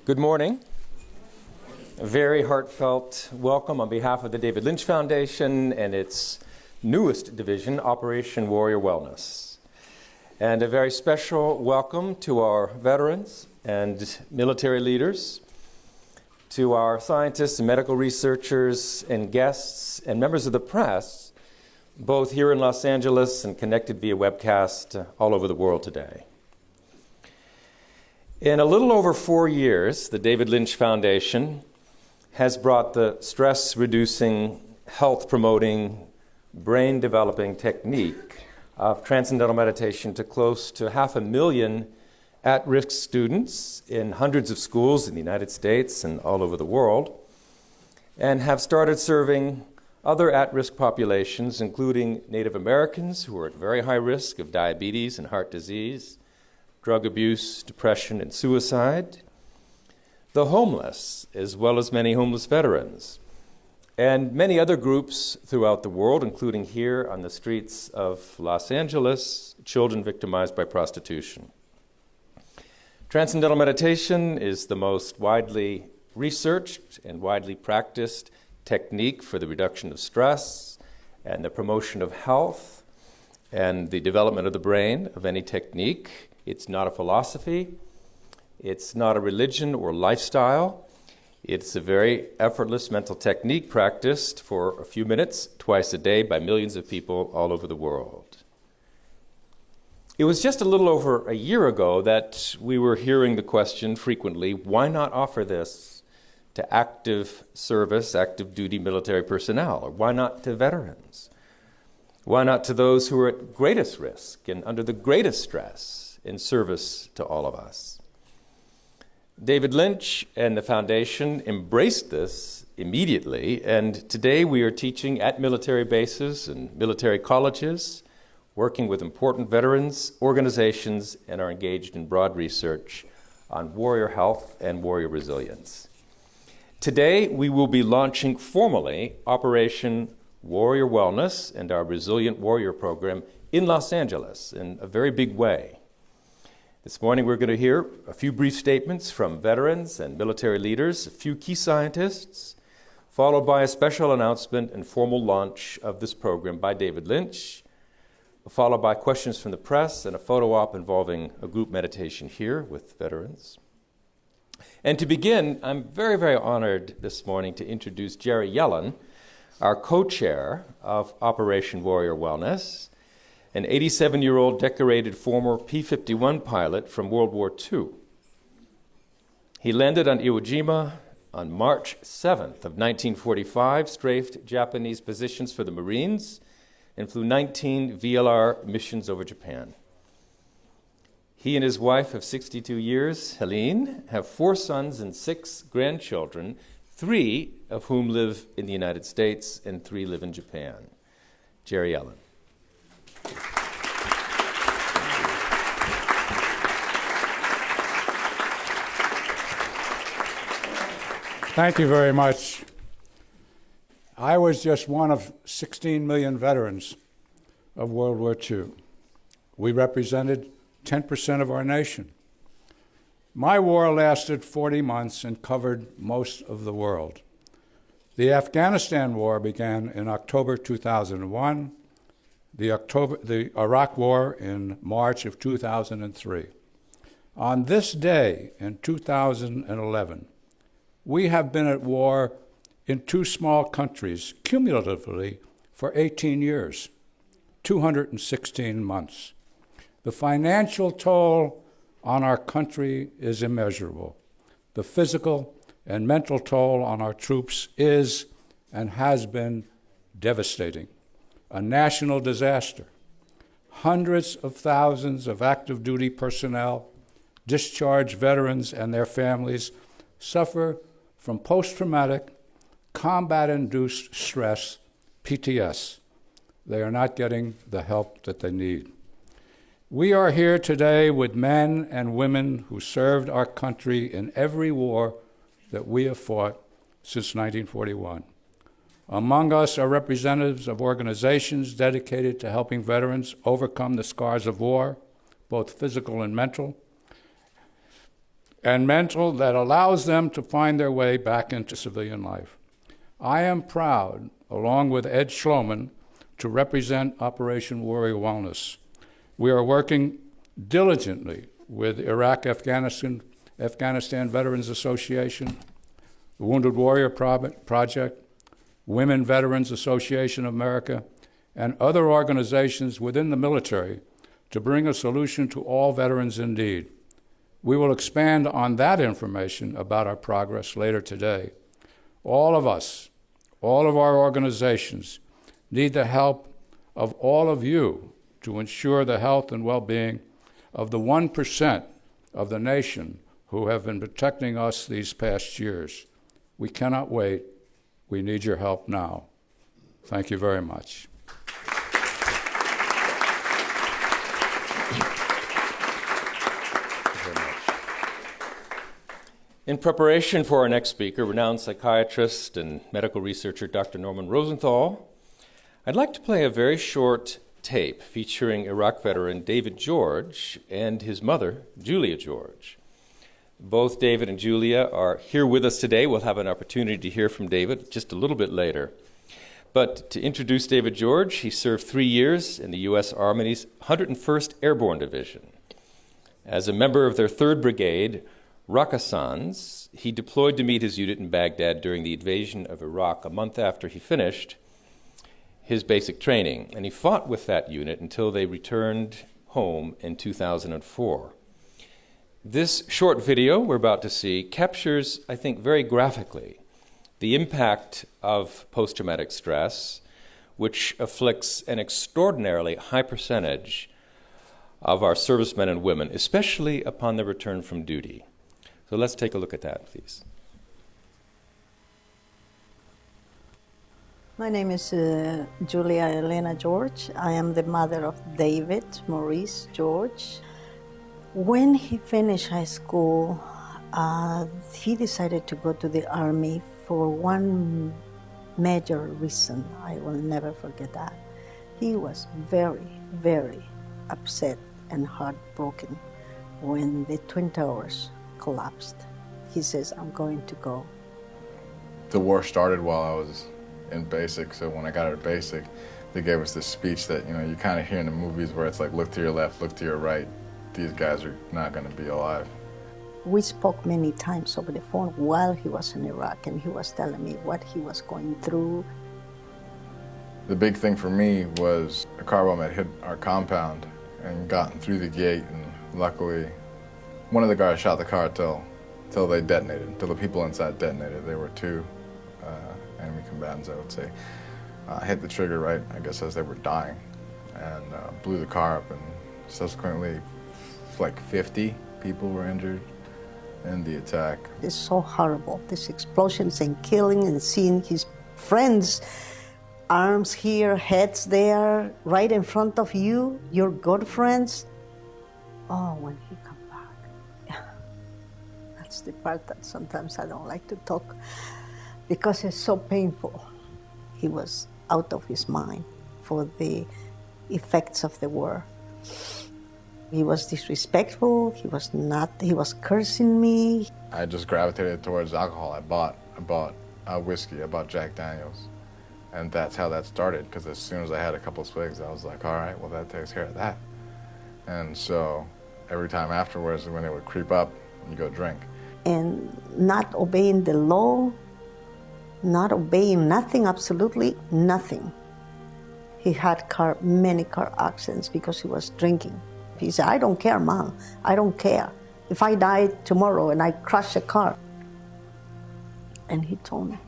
Good morning. A very heartfelt welcome on behalf of the David Lynch Foundation and its newest division, Operation Warrior Wellness. And a very special welcome to our veterans and military leaders, to our scientists and medical researchers and guests and members of the press, both here in Los Angeles and connected via webcast all over the world today. In a little over 4 years, the David Lynch Foundation has brought the stress-reducing, health-promoting, brain-developing technique of transcendental meditation to close to 500,000 at-risk students in hundreds of schools in the United States and all over the world, and have started serving other at-risk populations, including Native Americans who are at very high risk of diabetes and heart disease, drug abuse, depression, and suicide, the homeless, as well as many homeless veterans, and many other groups throughout the world, including here on the streets of Los Angeles, children victimized by prostitution. Transcendental meditation is the most widely researched and widely practiced technique for the reduction of stress and the promotion of health and the development of the brain of any technique. It's not a philosophy. It's not a religion or lifestyle. It's a very effortless mental technique practiced for a few minutes twice a day by millions of people all over the world. It was just a little over a year ago that we were hearing the question frequently, why not offer this to active service, active duty military personnel, or why not to veterans? Why not to those who are at greatest risk and under the greatest stress in service to all of us? David Lynch and the Foundation embraced this immediately, and today we are teaching at military bases and military colleges, working with important veterans organizations, and are engaged in broad research on warrior health and warrior resilience. Today we will be launching formally Operation Warrior Wellness and our Resilient Warrior program in Los Angeles in a very big way. This morning we're going to hear a few brief statements from veterans and military leaders, a few key scientists, followed by a special announcement and formal launch of this program by David Lynch, followed by questions from the press and a photo op involving a group meditation here with veterans. And to begin, I'm very, very honored this morning to introduce Jerry Yellen, our co-chair of Operation Warrior Wellness, an 87-year-old decorated former P-51 pilot from World War II. He landed on Iwo Jima on March 7th of 1945, strafed Japanese positions for the Marines, and flew 19 VLR missions over Japan. He and his wife of 62 years, Helene, have 4 sons and 6 grandchildren, 3 of whom live in the United States and 3 live in Japan. Jerry Yellen. Thank you very much. I was just one of 16 million veterans of World War II. We represented 10% of our nation. My war lasted 40 months and covered most of the world. The Afghanistan War began in October 2001, the Iraq War in March of 2003. On this day in 2011, we have been at war in 2 small countries cumulatively for 18 years, 216 months. The financial toll on our country is immeasurable. The physical and mental toll on our troops is and has been devastating, a national disaster. Hundreds of thousands of active duty personnel, discharged veterans and their families suffer from post-traumatic, combat-induced stress, PTS. They are not getting the help that they need. We are here today with men and women who served our country in every war that we have fought since 1941. Among us are representatives of organizations dedicated to helping veterans overcome the scars of war, both physical and mental, and mental that allows them to find their way back into civilian life. I am proud, along with Ed Schloman, to represent Operation Warrior Wellness. We are working diligently with Iraq-Afghanistan Veterans Association, the Wounded Warrior Project, Women Veterans Association of America, and other organizations within the military to bring a solution to all veterans in need. We will expand on that information about our progress later today. All of us, all of our organizations, need the help of all of you to ensure the health and well-being of the 1% of the nation who have been protecting us these past years. We cannot wait. We need your help now. Thank you very much. In preparation for our next speaker, renowned psychiatrist and medical researcher Dr. Norman Rosenthal, I'd like to play a very short tape featuring Iraq veteran David George and his mother, Julia George. Both David and Julia are here with us today. We'll have an opportunity to hear from David just a little bit later. But to introduce David George, he served 3 years in the U.S. Army's 101st Airborne Division. As a member of their 3rd Brigade, Rakkasans, he deployed to meet his unit in Baghdad during the invasion of Iraq a month after he finished his basic training, and he fought with that unit until they returned home in 2004. This short video we're about to see captures, I think, very graphically the impact of post-traumatic stress, which afflicts an extraordinarily high percentage of our servicemen and women, especially upon their return from duty. So let's take a look at that, please. My name is Julia Elena George. I am the mother of David Maurice George. When he finished high school, he decided to go to the Army for one major reason. I will never forget that. He was very, very upset and heartbroken when the Twin Towers collapsed. He says, I'm going to go. The war started while I was in basic, so when I got out of basic, they gave us this speech that, you kind of hear in the movies where it's like, look to your left, look to your right. These guys are not going to be alive. We spoke many times over the phone while he was in Iraq, and he was telling me what he was going through. The big thing for me was a car bomb had hit our compound and gotten through the gate, and luckily one of the guys shot the car till they detonated, till the people inside detonated. There were 2 enemy combatants, I would say. Hit the trigger right, I guess, as they were dying, and blew the car up, and subsequently like 50 people were injured in the attack. It's so horrible, these explosions and killing, and seeing his friends, arms here, heads there, right in front of you, your good friends. Oh, when he come back. That's the part that sometimes I don't like to talk, because it's so painful. He was out of his mind for the effects of the war. He was disrespectful, he was cursing me. I just gravitated towards alcohol. I bought whiskey, I bought Jack Daniels. And that's how that started, because as soon as I had a couple swigs, I was like, all right, well, that takes care of that. And so every time afterwards, when it would creep up, you go drink. And not obeying the law, not obeying nothing, absolutely nothing. He had many car accidents because he was drinking. He said, I don't care, Mom, I don't care. If I die tomorrow and I crash a car. And he told me,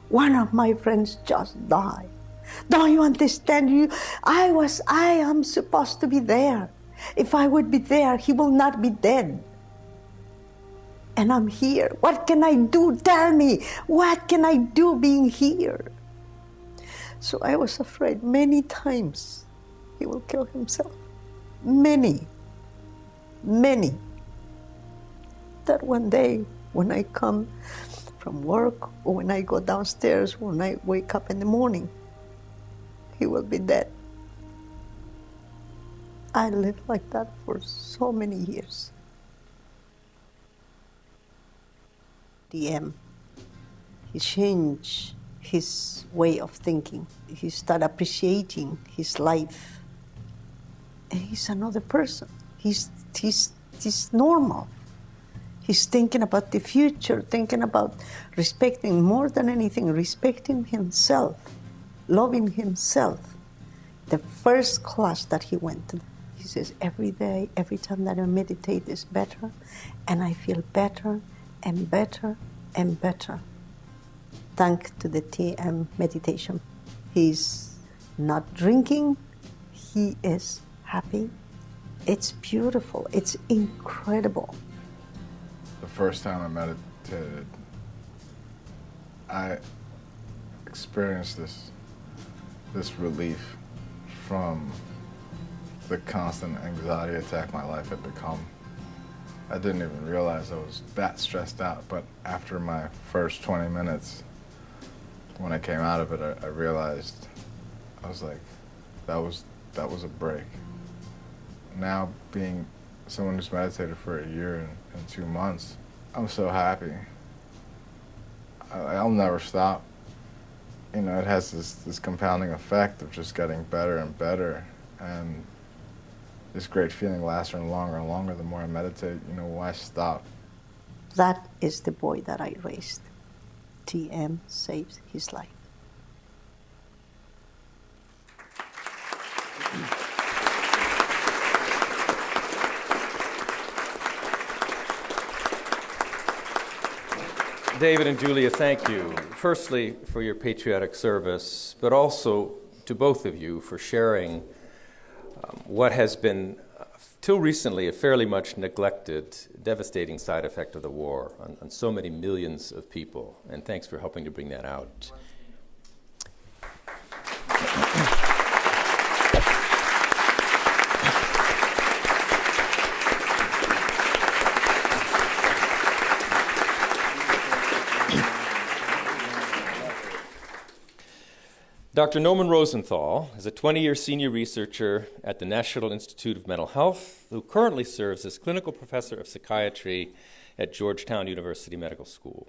one of my friends just died. Don't you understand? I am supposed to be there. If I would be there, he will not be dead. And I'm here. What can I do? Tell me, what can I do being here? So I was afraid many times he will kill himself. Many. That one day when I come from work or when I go downstairs, when I wake up in the morning, he will be dead. I lived like that for so many years. TM. He changed his way of thinking. He started appreciating his life. And he's another person. He's normal. He's thinking about the future, thinking about respecting, more than anything, respecting himself, loving himself. The first class that he went to, he says, every day, every time that I meditate is better, and I feel better and better and better. Thanks to the TM meditation. He's not drinking, he is happy. It's beautiful, it's incredible. The first time I meditated, I experienced this relief from the constant anxiety attack my life had become. I didn't even realize I was that stressed out, but after my first 20 minutes, when I came out of it, I realized, I was like, that was a break. Now, being someone who's meditated for a year and 2 months, I'm so happy. I'll never stop. You know, it has this compounding effect of just getting better and better, and this great feeling lasts longer and longer the more I meditate. You know, why stop? That is the boy that I raised. TM saved his life. David and Julia, thank you. Firstly, for your patriotic service, but also to both of you for sharing what has been, till recently, a fairly much neglected, devastating side effect of the war on so many millions of people. And thanks for helping to bring that out. Dr. Norman Rosenthal is a 20-year senior researcher at the National Institute of Mental Health, who currently serves as clinical professor of psychiatry at Georgetown University Medical School.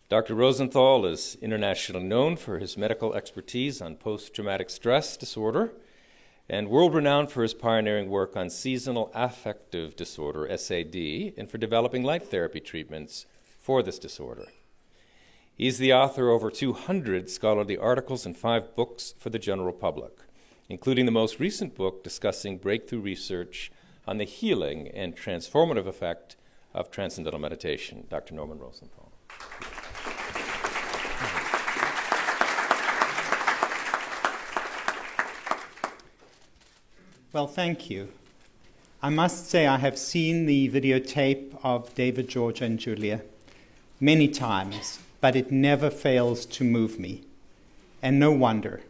Dr. Rosenthal is internationally known for his medical expertise on post-traumatic stress disorder and world-renowned for his pioneering work on seasonal affective disorder, SAD, and for developing light therapy treatments for this disorder. He's the author of over 200 scholarly articles and 5 books for the general public, including the most recent book discussing breakthrough research on the healing and transformative effect of transcendental meditation. Dr. Norman Rosenthal. Well, thank you. I must say I have seen the videotape of David, Georgia, and Julia many times, but it never fails to move me. And no wonder.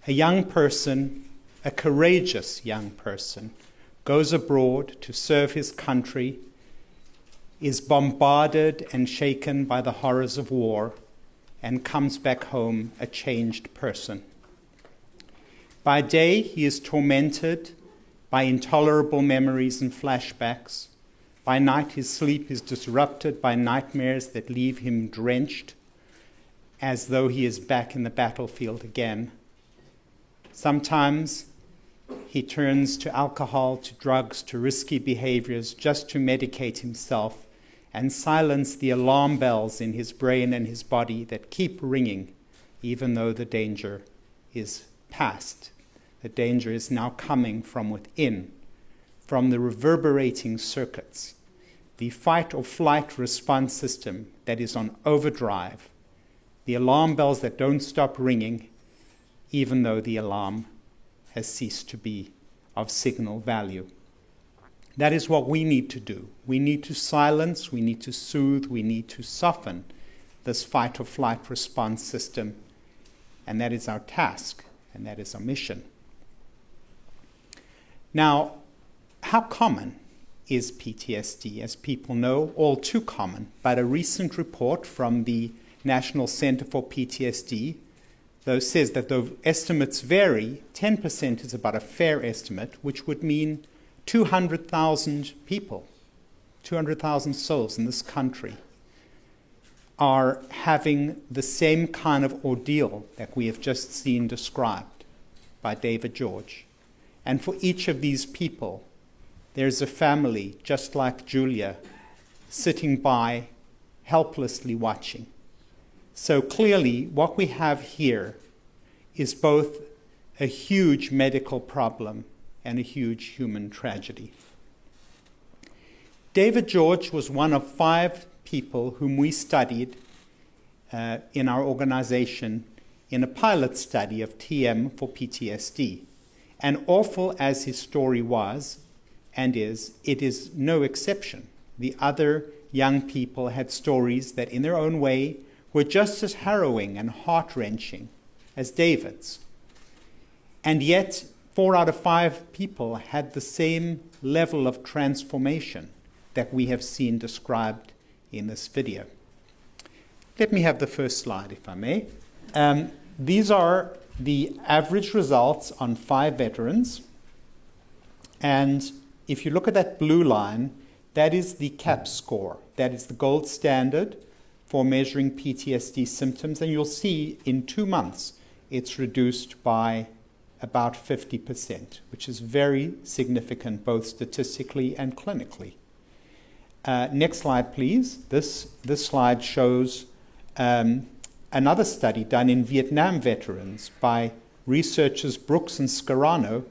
A young person, a courageous young person, goes abroad to serve his country, is bombarded and shaken by the horrors of war, and comes back home a changed person. By day, he is tormented by intolerable memories and flashbacks. By night, his sleep is disrupted by nightmares that leave him drenched, as though he is back in the battlefield again. Sometimes he turns to alcohol, to drugs, to risky behaviors just to medicate himself and silence the alarm bells in his brain and his body that keep ringing, even though the danger is past. The danger is now coming from within, from the reverberating circuits, the fight or flight response system that is on overdrive, the alarm bells that don't stop ringing, even though the alarm has ceased to be of signal value. That is what we need to do. We need to silence, we need to soothe, we need to soften this fight or flight response system, and that is our task, and that is our mission. Now, how common is PTSD? As people know, all too common, but a recent report from the National Center for PTSD, though, says that though estimates vary, 10% is about a fair estimate, which would mean 200,000 people, 200,000 souls in this country are having the same kind of ordeal that we have just seen described by David George. And for each of these people, there's a family, just like Julia, sitting by, helplessly watching. So clearly, what we have here is both a huge medical problem and a huge human tragedy. David George was one of 5 people whom we studied in our organization in a pilot study of TM for PTSD. And awful as his story was and is, it is no exception. The other young people had stories that in their own way were just as harrowing and heart-wrenching as David's. And yet, 4 out of 5 people had the same level of transformation that we have seen described in this video. Let me have the first slide, if I may. These are the average results on 5 veterans. And if you look at that blue line, that is the CAPS score. That is the gold standard for measuring PTSD symptoms. And you'll see in 2 months, it's reduced by about 50%, which is very significant, both statistically and clinically. Next slide, please. This slide shows another study done in Vietnam veterans by researchers Brooks and Scarano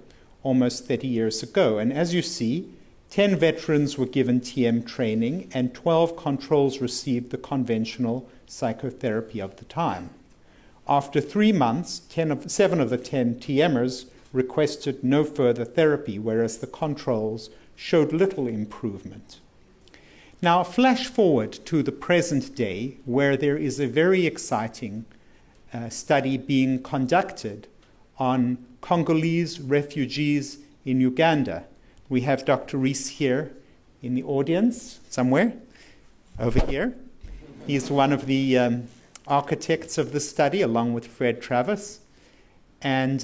almost 30 years ago. And as you see, 10 veterans were given TM training and 12 controls received the conventional psychotherapy of the time. After 3 months, 7 of the 10 TMers requested no further therapy, whereas the controls showed little improvement. Now, flash forward to the present day, where there is a very exciting study being conducted on Congolese refugees in Uganda. We have Dr. Rees here in the audience, somewhere, over here. He's one of the architects of the study, along with Fred Travis. And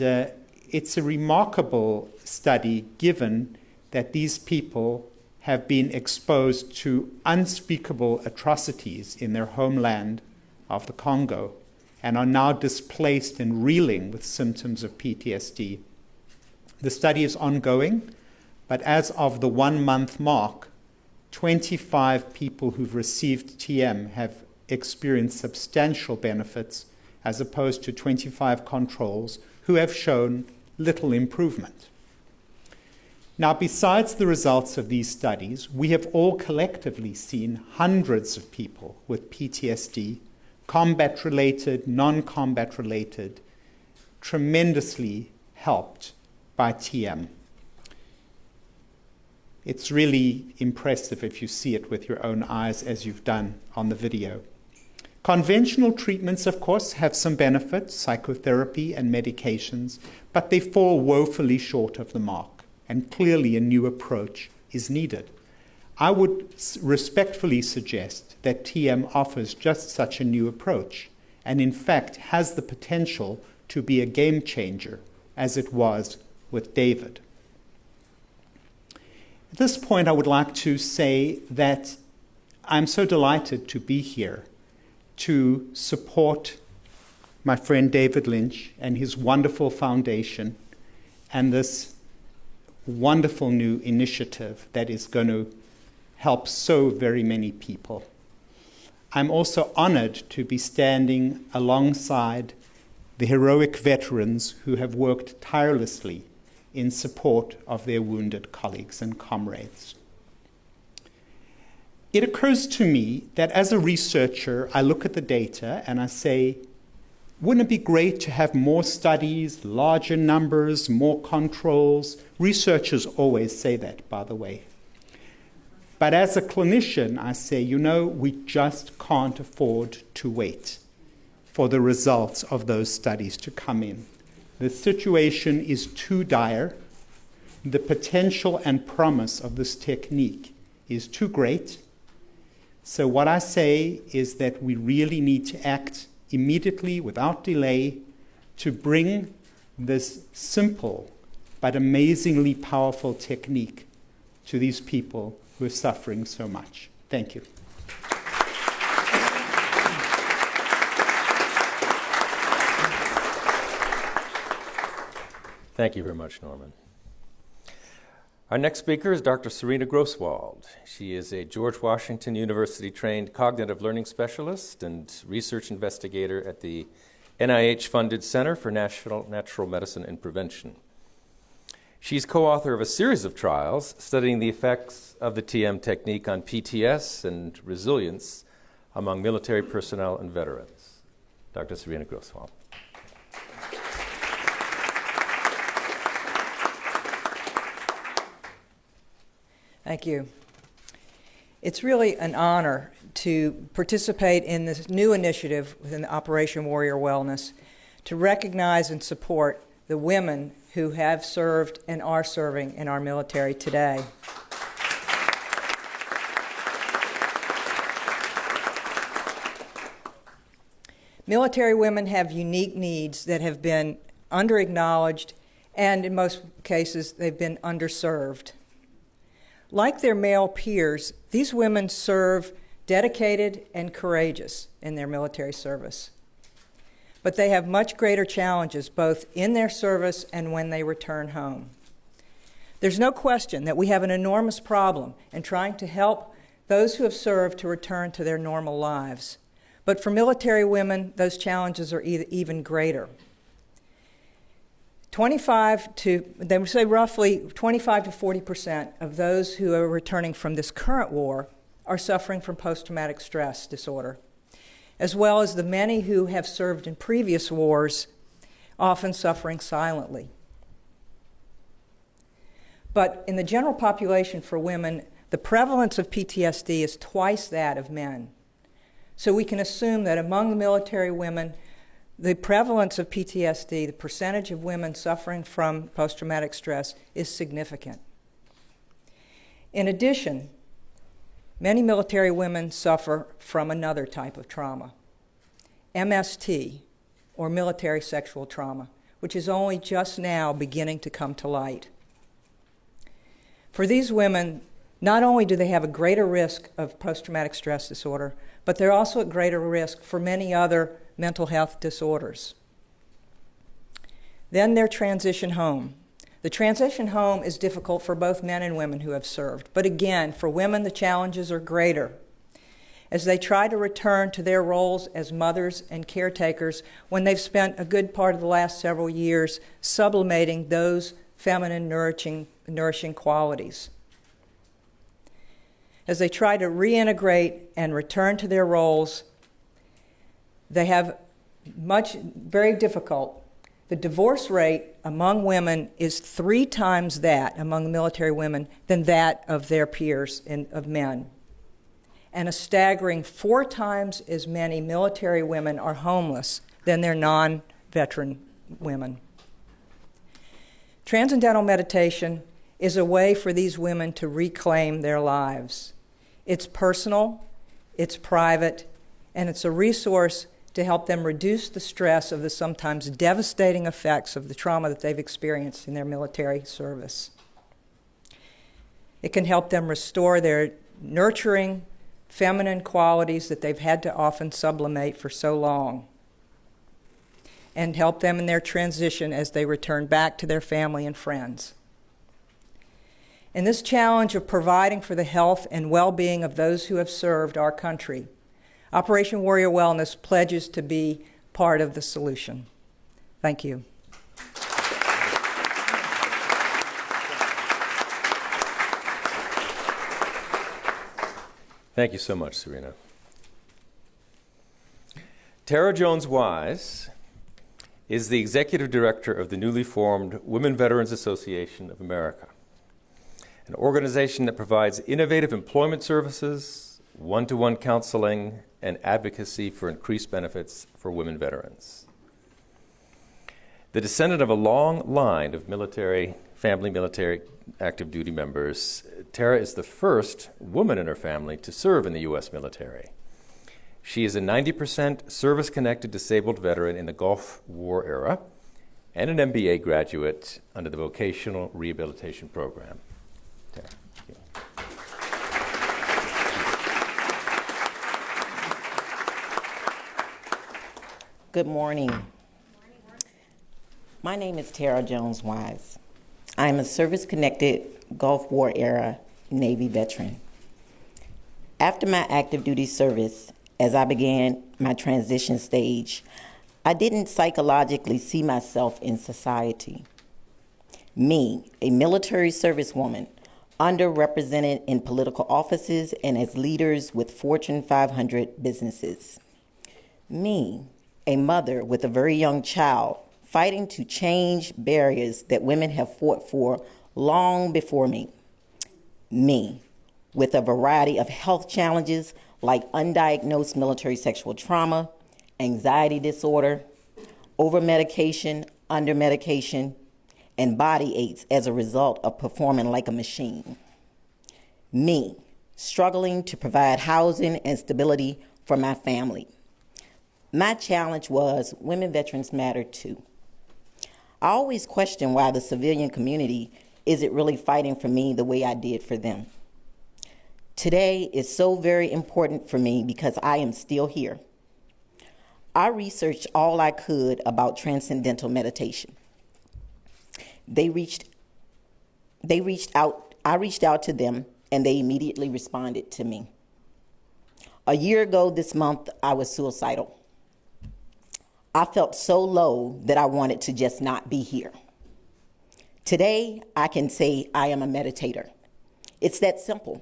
it's a remarkable study, given that these people have been exposed to unspeakable atrocities in their homeland of the Congo and are now displaced and reeling with symptoms of PTSD. The study is ongoing, but as of the 1-month mark, 25 people who've received TM have experienced substantial benefits, as opposed to 25 controls who have shown little improvement. Now, besides the results of these studies, we have all collectively seen hundreds of people with PTSD, combat-related, non-combat-related, tremendously helped by TM. It's really impressive if you see it with your own eyes, as you've done on the video. Conventional treatments, of course, have some benefits, psychotherapy and medications, but they fall woefully short of the mark. And clearly a new approach is needed. I would respectfully suggest that TM offers just such a new approach, and in fact has the potential to be a game changer, as it was with David. At this point, I would like to say that I'm so delighted to be here to support my friend David Lynch and his wonderful foundation and this wonderful new initiative that is going to help so very many people. I'm also honored to be standing alongside the heroic veterans who have worked tirelessly in support of their wounded colleagues and comrades. It occurs to me that as a researcher, I look at the data and I say, wouldn't it be great to have more studies, larger numbers, more controls? Researchers always say that, by the way. But as a clinician, I say, we just can't afford to wait for the results of those studies to come in. The situation is too dire. The potential and promise of this technique is too great. So what I say is that we really need to act immediately, without delay, to bring this simple but amazingly powerful technique to these people who are suffering so much. Thank you. Thank you very much, Norman. Our next speaker is Dr. Serena Grosswald. She is a George Washington University-trained cognitive learning specialist and research investigator at the NIH-funded Center for Natural Medicine and Prevention. She's co-author of a series of trials studying the effects of the TM technique on PTS and resilience among military personnel and veterans. Dr. Serena Grosswald. Thank you. It's really an honor to participate in this new initiative within Operation Warrior Wellness to recognize and support the women who have served and are serving in our military today. Military women have unique needs that have been under-acknowledged, and in most cases, they've been underserved. Like their male peers, these women serve dedicated and courageous in their military service. But they have much greater challenges both in their service and when they return home. There's no question that we have an enormous problem in trying to help those who have served to return to their normal lives. But for military women, those challenges are even greater. They would say roughly 25 to 40% of those who are returning from this current war are suffering from post-traumatic stress disorder, as well as the many who have served in previous wars, often suffering silently. But in the general population for women, the prevalence of PTSD is twice that of men. So we can assume that among the military women, the prevalence of PTSD, the percentage of women suffering from post-traumatic stress, is significant. In addition, many military women suffer from another type of trauma, MST, or military sexual trauma, which is only just now beginning to come to light. For these women, not only do they have a greater risk of post-traumatic stress disorder, but they're also at greater risk for many other mental health disorders. Then their transition home. The transition home is difficult for both men and women who have served. But again, for women, the challenges are greater as they try to return to their roles as mothers and caretakers when they've spent a good part of the last several years sublimating those feminine nourishing qualities. As they try to reintegrate and return to their roles, they have very difficult. The divorce rate among women is 3 times that among military women than that of their peers of men. And a staggering 4 times as many military women are homeless than their non-veteran women. Transcendental meditation is a way for these women to reclaim their lives. It's personal, it's private, and it's a resource to help them reduce the stress of the sometimes devastating effects of the trauma that they've experienced in their military service. It can help them restore their nurturing, feminine qualities that they've had to often sublimate for so long, and help them in their transition as they return back to their family and friends. In this challenge of providing for the health and well-being of those who have served our country, Operation Warrior Wellness pledges to be part of the solution. Thank you. Thank you so much, Serena. Tara Jones-Wise is the executive director of the newly formed Women Veterans Association of America, an organization that provides innovative employment services, one-to-one counseling, and advocacy for increased benefits for women veterans. The descendant of a long line of military active duty members, Tara is the first woman in her family to serve in the U.S. military. She is a 90% service-connected disabled veteran in the Gulf War era and an MBA graduate under the Vocational Rehabilitation Program. Tara, thank you. Good morning. My name is Tara Jones Wise. I am a service-connected Gulf War era Navy veteran. After my active duty service, as I began my transition stage, I didn't psychologically see myself in society. Me, a military servicewoman, underrepresented in political offices and as leaders with Fortune 500 businesses. Me, a mother with a very young child, fighting to change barriers that women have fought for long before me. Me, with a variety of health challenges like undiagnosed military sexual trauma, anxiety disorder, over-medication, under-medication, and body aches as a result of performing like a machine. Me, struggling to provide housing and stability for my family. My challenge was women veterans matter too. I always question why the civilian community isn't really fighting for me the way I did for them. Today is so very important for me because I am still here. I researched all I could about transcendental meditation. I reached out to them, and they immediately responded to me. A year ago this month, I was suicidal. I felt so low that I wanted to just not be here. Today, I can say I am a meditator. It's that simple.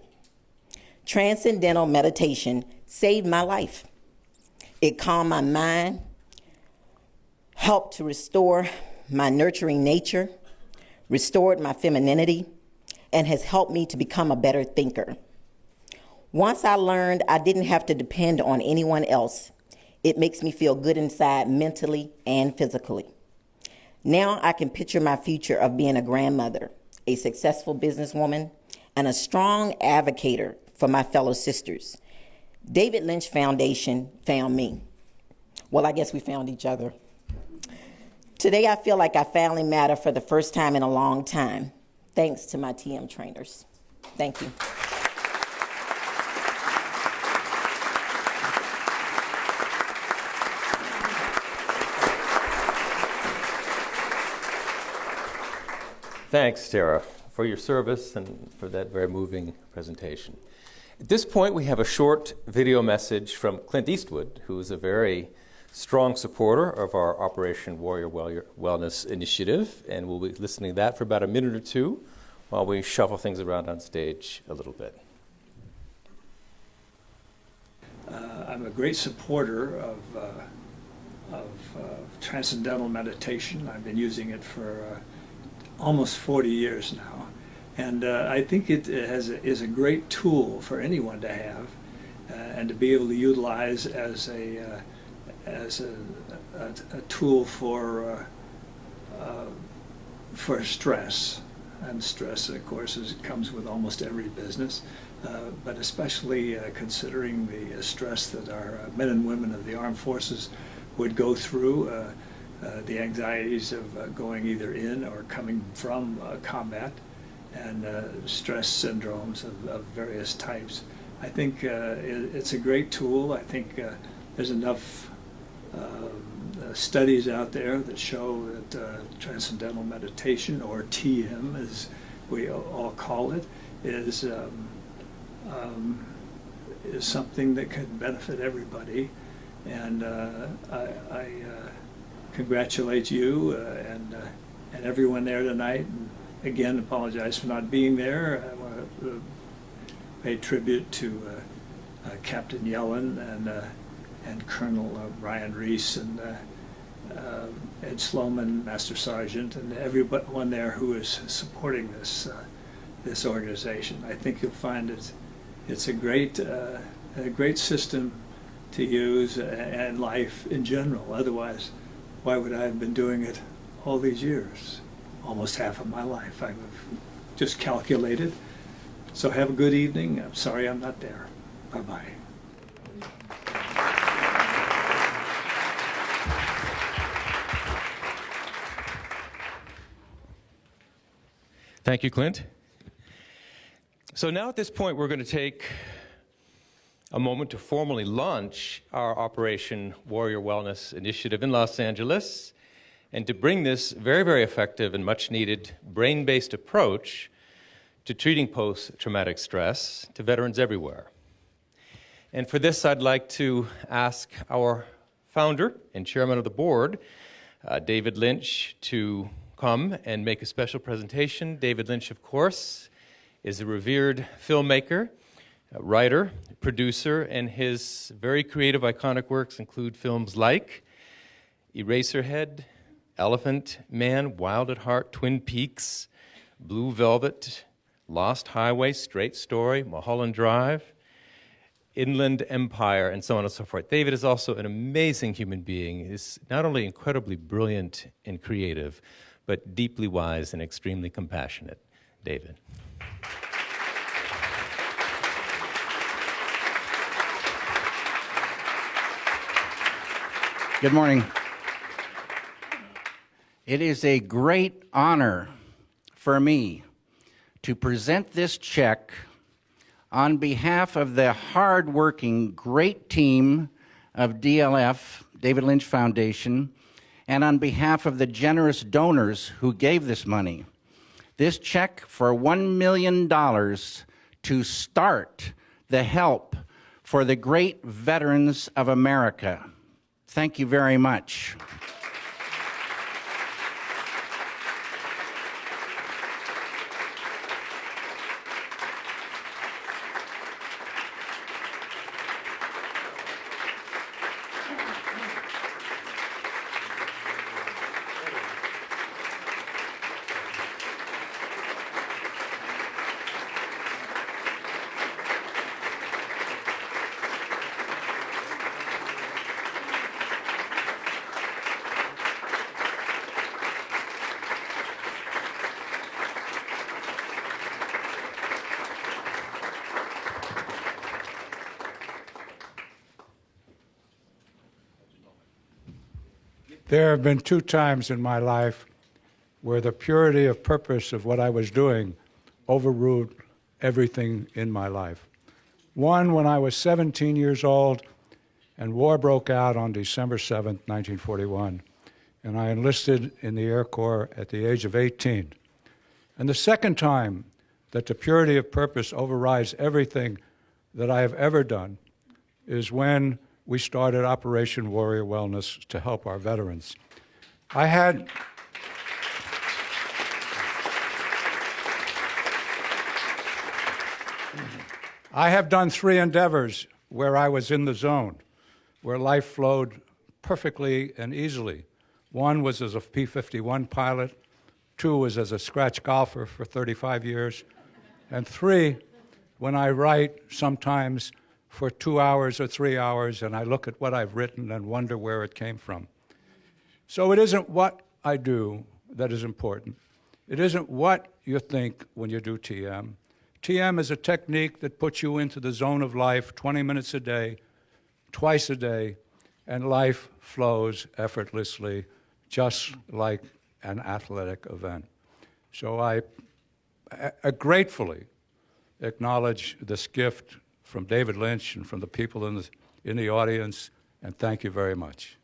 Transcendental meditation saved my life. It calmed my mind, helped to restore my nurturing nature, restored my femininity, and has helped me to become a better thinker. Once I learned I didn't have to depend on anyone else, it makes me feel good inside mentally and physically. Now I can picture my future of being a grandmother, a successful businesswoman, and a strong advocate for my fellow sisters. David Lynch Foundation found me. Well, I guess we found each other. Today I feel like I finally matter for the first time in a long time, thanks to my TM trainers. Thank you. Thanks, Tara, for your service and for that very moving presentation. At this point, we have a short video message from Clint Eastwood, who is a very strong supporter of our Operation Warrior Wellness Initiative, and we'll be listening to that for about a minute or two while we shuffle things around on stage a little bit. I'm a great supporter of transcendental meditation. I've been using it for almost 40 years now. And I think it is a great tool for anyone to have and to be able to utilize as a tool for stress. And stress, of course, comes with almost every business, but especially considering the stress that our men and women of the armed forces would go through, the anxieties of going either in or coming from combat, and stress syndromes of various types. I think it's a great tool. I think there's enough studies out there that show that transcendental meditation, or TM as we all call it, is something that can benefit everybody. And I congratulate you and everyone there tonight. And again, apologize for not being there. I want to pay tribute to Captain Yellen and Colonel Brian Reese and Ed Sloman, Master Sergeant, and everyone there who is supporting this organization. I think you'll find it's a great system to use and life in general. Otherwise, why would I have been doing it all these years? Almost half of my life, I've just calculated. So have a good evening. I'm sorry I'm not there. Bye-bye. Thank you, Clint. So now at this point, we're going to take a moment to formally launch our Operation Warrior Wellness Initiative in Los Angeles. and to bring this very, very effective and much needed brain-based approach to treating post-traumatic stress to veterans everywhere. And for this, I'd like to ask our founder and chairman of the board, David Lynch, to come and make a special presentation. David Lynch, of course, is a revered filmmaker, writer, producer, and his very creative, iconic works include films like Eraserhead, Elephant Man, Wild at Heart, Twin Peaks, Blue Velvet, Lost Highway, Straight Story, Mulholland Drive, Inland Empire, and so on and so forth. David is also an amazing human being. He's not only incredibly brilliant and creative, but deeply wise and extremely compassionate. David. Good morning. It is a great honor for me to present this check on behalf of the hard-working, great team of DLF, David Lynch Foundation, and on behalf of the generous donors who gave this money. This check for $1 million to start the help for the great veterans of America. Thank you very much. There have been 2 times in my life where the purity of purpose of what I was doing overruled everything in my life. One, when I was 17 years old and war broke out on December 7th, 1941, and I enlisted in the Air Corps at the age of 18. And the second time that the purity of purpose overrides everything that I have ever done is when we started Operation Warrior Wellness to help our veterans. I have done 3 endeavors where I was in the zone, where life flowed perfectly and easily. 1 was as a P-51 pilot, 2 was as a scratch golfer for 35 years, and 3, when I write sometimes for 2 hours or 3 hours, and I look at what I've written and wonder where it came from. So it isn't what I do that is important. It isn't what you think when you do TM. TM is a technique that puts you into the zone of life 20 minutes a day, twice a day, and life flows effortlessly, just like an athletic event. So I gratefully acknowledge this gift from David Lynch and from the people in the audience, and thank you very much.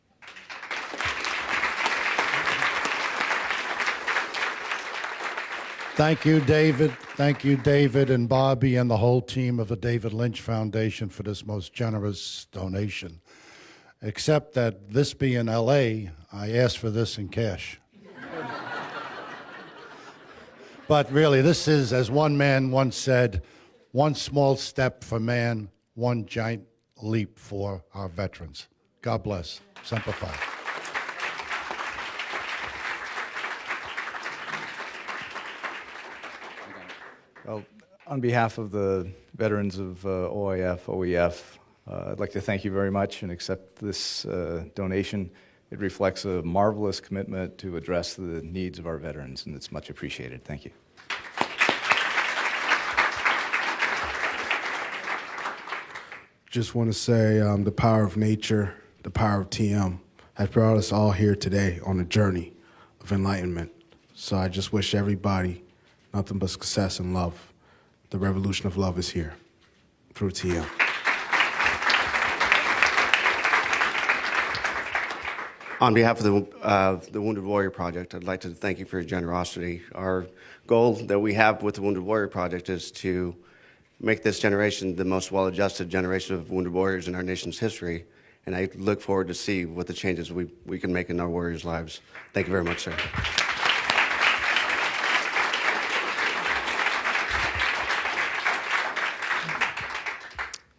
Thank you, David. Thank you, David and Bobby and the whole team of the David Lynch Foundation for this most generous donation. Except that this being LA, I asked for this in cash. But really, this is, as one man once said, one small step for man, one giant leap for our veterans. God bless. Semper Fi. Well, on behalf of the veterans of OIF, OEF, I'd like to thank you very much and accept this donation. It reflects a marvelous commitment to address the needs of our veterans, and it's much appreciated. Thank you. Just want to say the power of nature, the power of TM has brought us all here today on a journey of enlightenment. So I just wish everybody nothing but success and love. The revolution of love is here through TM. On behalf of the Wounded Warrior Project, I'd like to thank you for your generosity. Our goal that we have with the Wounded Warrior Project is to make this generation the most well-adjusted generation of wounded warriors in our nation's history, and I look forward to see what the changes we can make in our warriors' lives. Thank you very much, sir.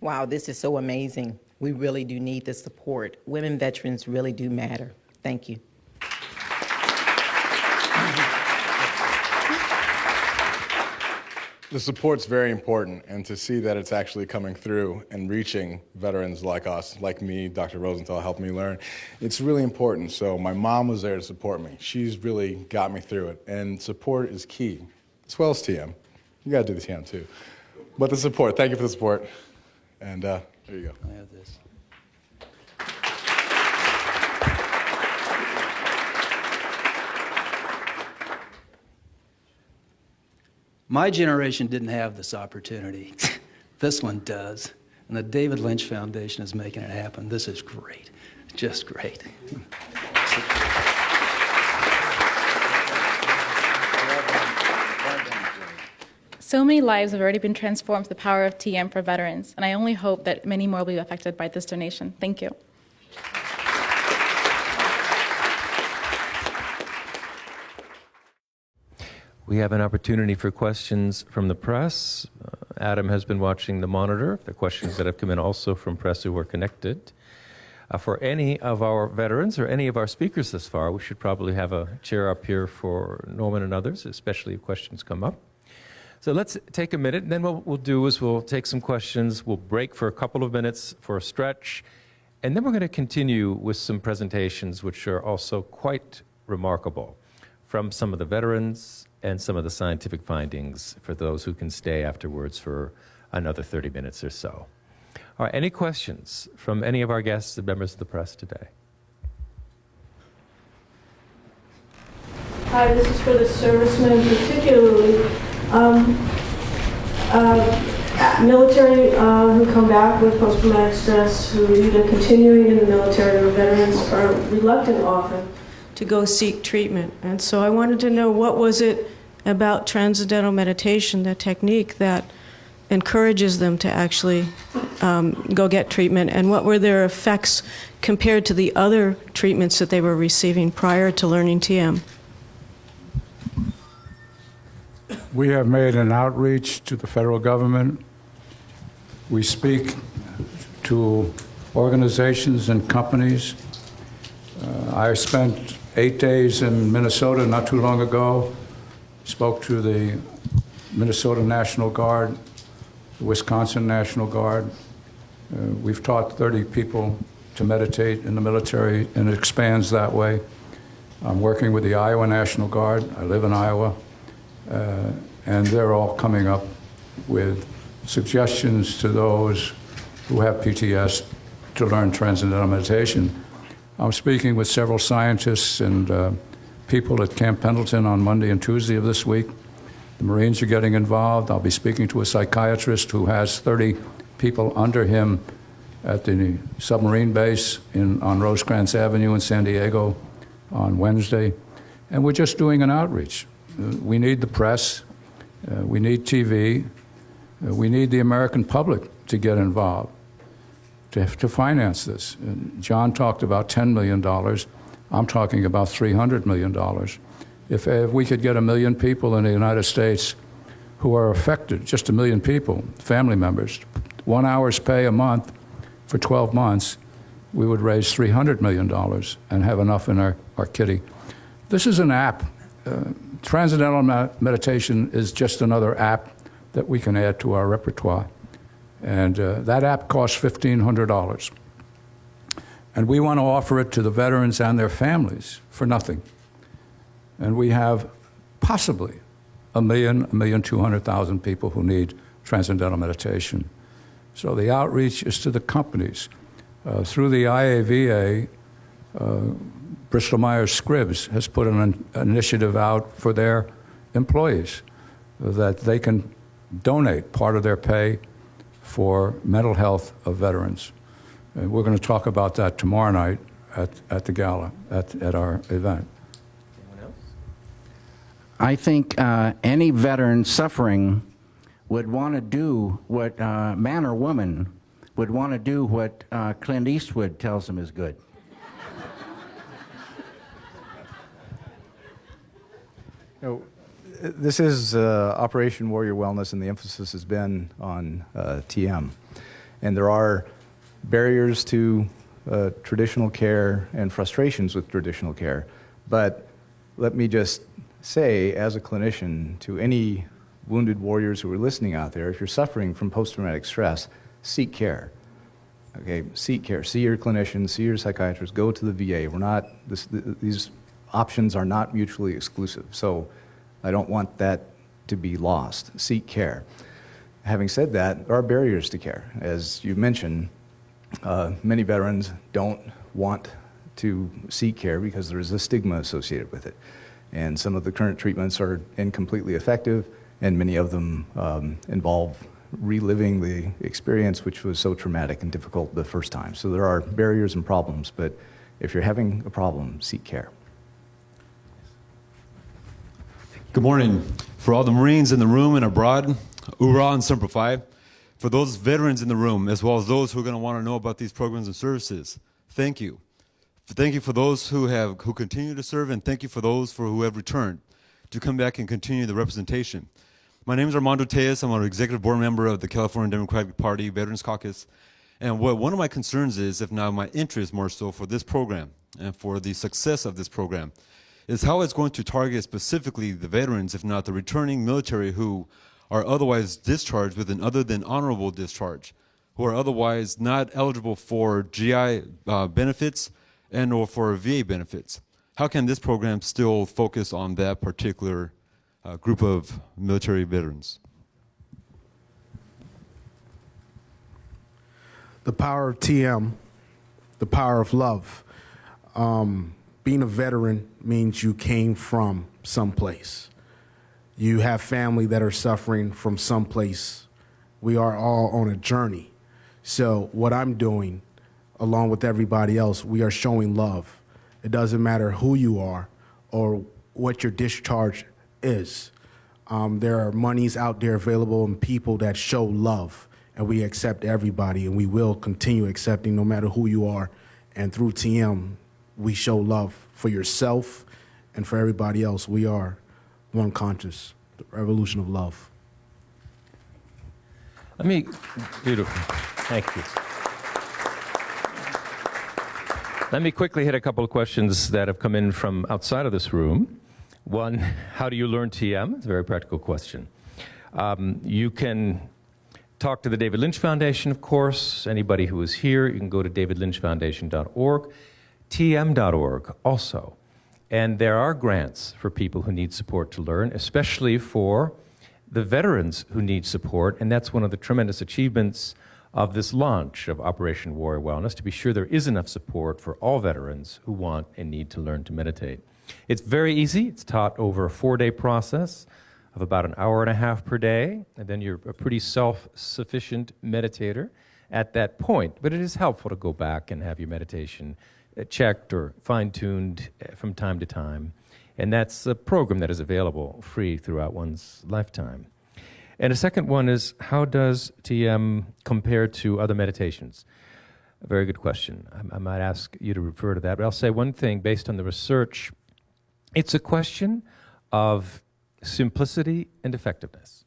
Wow, this is so amazing. We really do need the support. Women veterans really do matter. Thank you. The support's very important, and to see that it's actually coming through and reaching veterans like us, like me, Dr. Rosenthal helped me learn, it's really important. So my mom was there to support me. She's really got me through it, and support is key, as well as TM. You gotta do the TM too. But the support, thank you for the support. And there you go. I have this. My generation didn't have this opportunity. This one does. And the David Lynch Foundation is making it happen. This is great. Just great. So many lives have already been transformed through the power of TM for veterans, and I only hope that many more will be affected by this donation. Thank you. We have an opportunity for questions from the press. Adam has been watching the monitor. The questions that have come in also from press who were connected. For any of our veterans or any of our speakers thus far, we should probably have a chair up here for Norman and others, especially if questions come up. So let's take a minute, and then what we'll do is we'll take some questions, we'll break for a couple of minutes for a stretch, and then we're going to continue with some presentations which are also quite remarkable from some of the veterans and some of the scientific findings for those who can stay afterwards for another 30 minutes or so. All right, any questions from any of our guests and members of the press today? Hi, this is for the servicemen particularly. Military who come back with post-traumatic stress, who are either continuing in the military or veterans, are reluctant often to go seek treatment. And so I wanted to know, what was it about transcendental meditation, the technique, that encourages them to actually go get treatment, and what were their effects compared to the other treatments that they were receiving prior to learning TM? We have made an outreach to the federal government. We speak to organizations and companies. I spent 8 days in Minnesota not too long ago, spoke to the Minnesota National Guard, the Wisconsin National Guard. We've taught 30 people to meditate in the military, and it expands that way. I'm working with the Iowa National Guard. I live in Iowa. And they're all coming up with suggestions to those who have PTS to learn transcendental meditation. I'm speaking with several scientists and people at Camp Pendleton on Monday and Tuesday of this week. The Marines are getting involved. I'll be speaking to a psychiatrist who has 30 people under him at the submarine base on Rosecrans Avenue in San Diego on Wednesday. And we're just doing an outreach. We need the press, we need TV, we need the American public to get involved, to finance this. John talked about $10 million. I'm talking about $300 million. If we could get 1 million people in the United States who are affected, just 1 million people, family members, 1 hour's pay a month for 12 months, we would raise $300 million and have enough in our kitty. This is an app. Transcendental meditation is just another app that we can add to our repertoire. And that app costs $1,500. And we want to offer it to the veterans and their families for nothing. And we have possibly 1,200,000 people who need transcendental meditation. So the outreach is to the companies. Through the IAVA, Bristol-Myers Squibb has put an initiative out for their employees that they can donate part of their pay for mental health of veterans. And we're going to talk about that tomorrow night at the gala, at our event. I think any veteran suffering would want to do what, man or woman, would want to do what Clint Eastwood tells them is good. This is Operation Warrior Wellness, and the emphasis has been on TM. And there are barriers to traditional care and frustrations with traditional care. But let me just say, as a clinician, to any wounded warriors who are listening out there, if you're suffering from post-traumatic stress, seek care. Okay, seek care. See your clinician, see your psychiatrist, go to the VA. We're not, these options are not mutually exclusive. So I don't want that to be lost. Seek care. Having said that, there are barriers to care. As you mentioned, many veterans don't want to seek care because there is a stigma associated with it. And some of the current treatments are incompletely effective, and many of them involve reliving the experience, which was so traumatic and difficult the first time. So there are barriers and problems, but if you're having a problem, seek care. Good morning. For all the Marines in the room and abroad, Ura and Semper Fi. For those veterans in the room, as well as those who are going to want to know about these programs and services, thank you. Thank you for those who continue to serve, and thank you for those who have returned to come back and continue the representation. My name is Armando Tejas. I'm an executive board member of the California Democratic Party Veterans Caucus. And what one of my concerns is, if not my interest more so for this program and for the success of this program, is how it's going to target specifically the veterans, if not the returning military who are otherwise discharged with an other than honorable discharge, who are otherwise not eligible for GI benefits and or for VA benefits. How can this program still focus on that particular group of military veterans? The power of TM, the power of love. Being a veteran means you came from someplace. You have family that are suffering from someplace. We are all on a journey. So what I'm doing, along with everybody else, we are showing love. It doesn't matter who you are or what your discharge is. There are monies out there available and people that show love, and we accept everybody, and we will continue accepting no matter who you are. And through TM, we show love for yourself and for everybody else. We are one conscious, the revolution of love. Beautiful. Thank you. Let me quickly hit a couple of questions that have come in from outside of this room. One, how do you learn TM? It's a very practical question. You can talk to the David Lynch Foundation, of course. Anybody who is here, you can go to davidlynchfoundation.org, tm.org also. And there are grants for people who need support to learn, especially for the veterans who need support, and that's one of the tremendous achievements of this launch of Operation Warrior Wellness, to be sure there is enough support for all veterans who want and need to learn to meditate. It's very easy. It's taught over a 4-day process of about an hour and a half per day, and then you're a pretty self-sufficient meditator at that point. But it is helpful to go back and have your meditation checked or fine-tuned from time to time. And that's a program that is available free throughout one's lifetime. And a second one is, how does TM compare to other meditations? A very good question. I might ask you to refer to that, but I'll say one thing based on the research. It's a question of simplicity and effectiveness.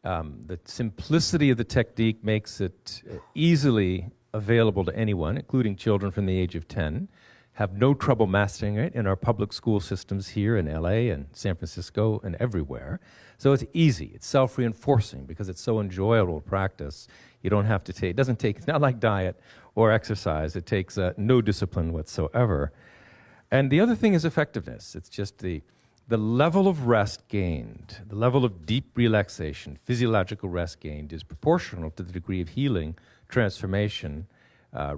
The simplicity of the technique makes it easily available to anyone, including children from the age of 10, have no trouble mastering it in our public school systems here in LA and San Francisco and everywhere. So it's easy, it's self-reinforcing because it's so enjoyable to practice. You don't have to take, it's not like diet or exercise. It takes no discipline whatsoever. And the other thing is effectiveness. It's just the level of rest gained, the level of deep relaxation, physiological rest gained is proportional to the degree of healing, transformation,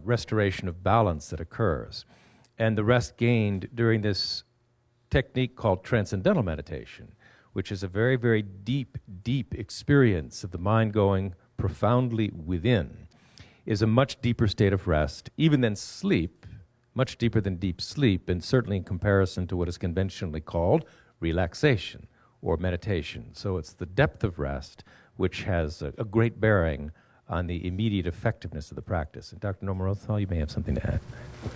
restoration of balance that occurs. And the rest gained during this technique called transcendental meditation, which is a very, very deep, deep experience of the mind going profoundly within, is a much deeper state of rest, even than sleep, much deeper than deep sleep, and certainly in comparison to what is conventionally called relaxation or meditation. So it's the depth of rest which has a great bearing on the immediate effectiveness of the practice. And Dr. Norma Rosenthal, you may have something to add.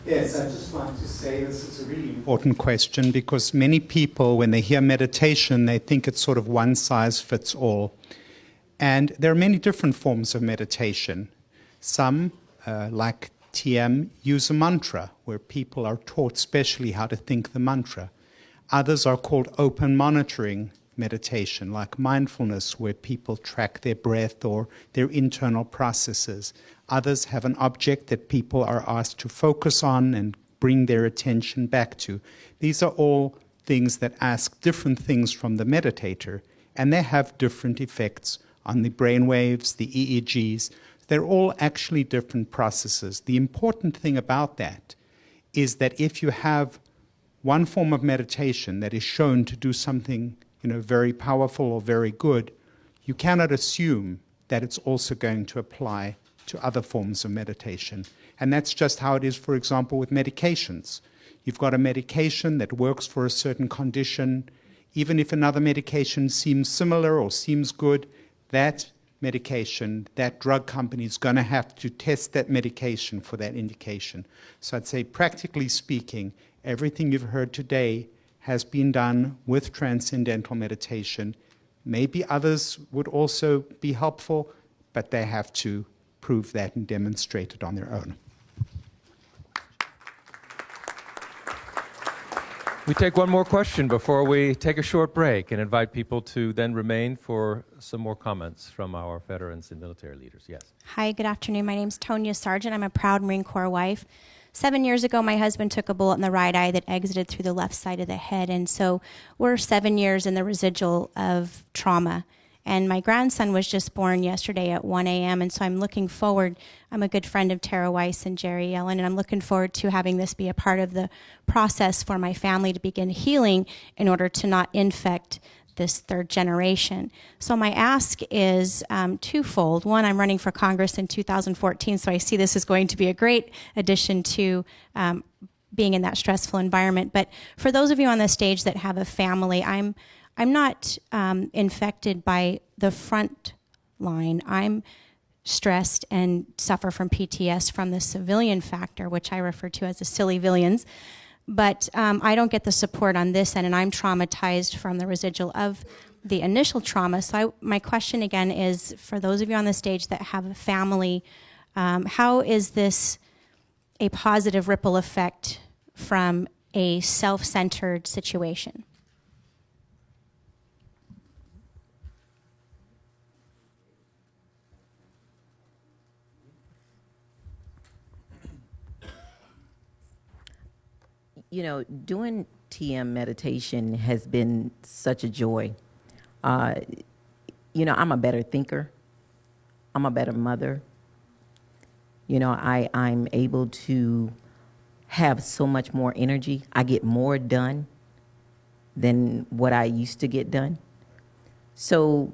Yes, I just want to say this is a really important question, because many people, when they hear meditation, they think it's sort of one size fits all. And there are many different forms of meditation. Some, like TM, use a mantra, where people are taught specially how to think the mantra. Others are called open monitoring meditation, like mindfulness, where people track their breath or their internal processes. Others have an object that people are asked to focus on and bring their attention back to. These are all things that ask different things from the meditator, and they have different effects on the brain waves, the EEGs. They're all actually different processes. The important thing about that is that if you have one form of meditation that is shown to do something very powerful or very good, you cannot assume that it's also going to apply to other forms of meditation. And that's just how it is, for example, with medications. You've got a medication that works for a certain condition. Even if another medication seems similar or seems good, that medication, that drug company is going to have to test that medication for that indication. So I'd say, practically speaking, everything you've heard today has been done with transcendental meditation. Maybe others would also be helpful, but they have to prove that and demonstrate it on their own. We take one more question before we take a short break and invite people to then remain for some more comments from our veterans and military leaders. Yes. Hi, good afternoon. My name's Tonya Sargent. I'm a proud Marine Corps wife. 7 years ago, my husband took a bullet in the right eye that exited through the left side of the head. And so we're 7 years in the residual of trauma. And my grandson was just born yesterday at 1 a.m. And so I'm looking forward. I'm a good friend of Tara Weiss and Jerry Ellen, and I'm looking forward to having this be a part of the process for my family to begin healing in order to not infect this third generation. So my ask is twofold. One, I'm running for Congress in 2014, so I see this as going to be a great addition to being in that stressful environment. But for those of you on the stage that have a family, I'm not infected by the front line. I'm stressed and suffer from PTS from the civilian factor, which I refer to as the silly villians. But I don't get the support on this end, and I'm traumatized from the residual of the initial trauma. So my question again is, for those of you on the stage that have a family, how is this a positive ripple effect from a self-centered situation? Doing TM meditation has been such a joy. I'm a better thinker. I'm a better mother. I'm able to have so much more energy. I get more done than what I used to get done. So,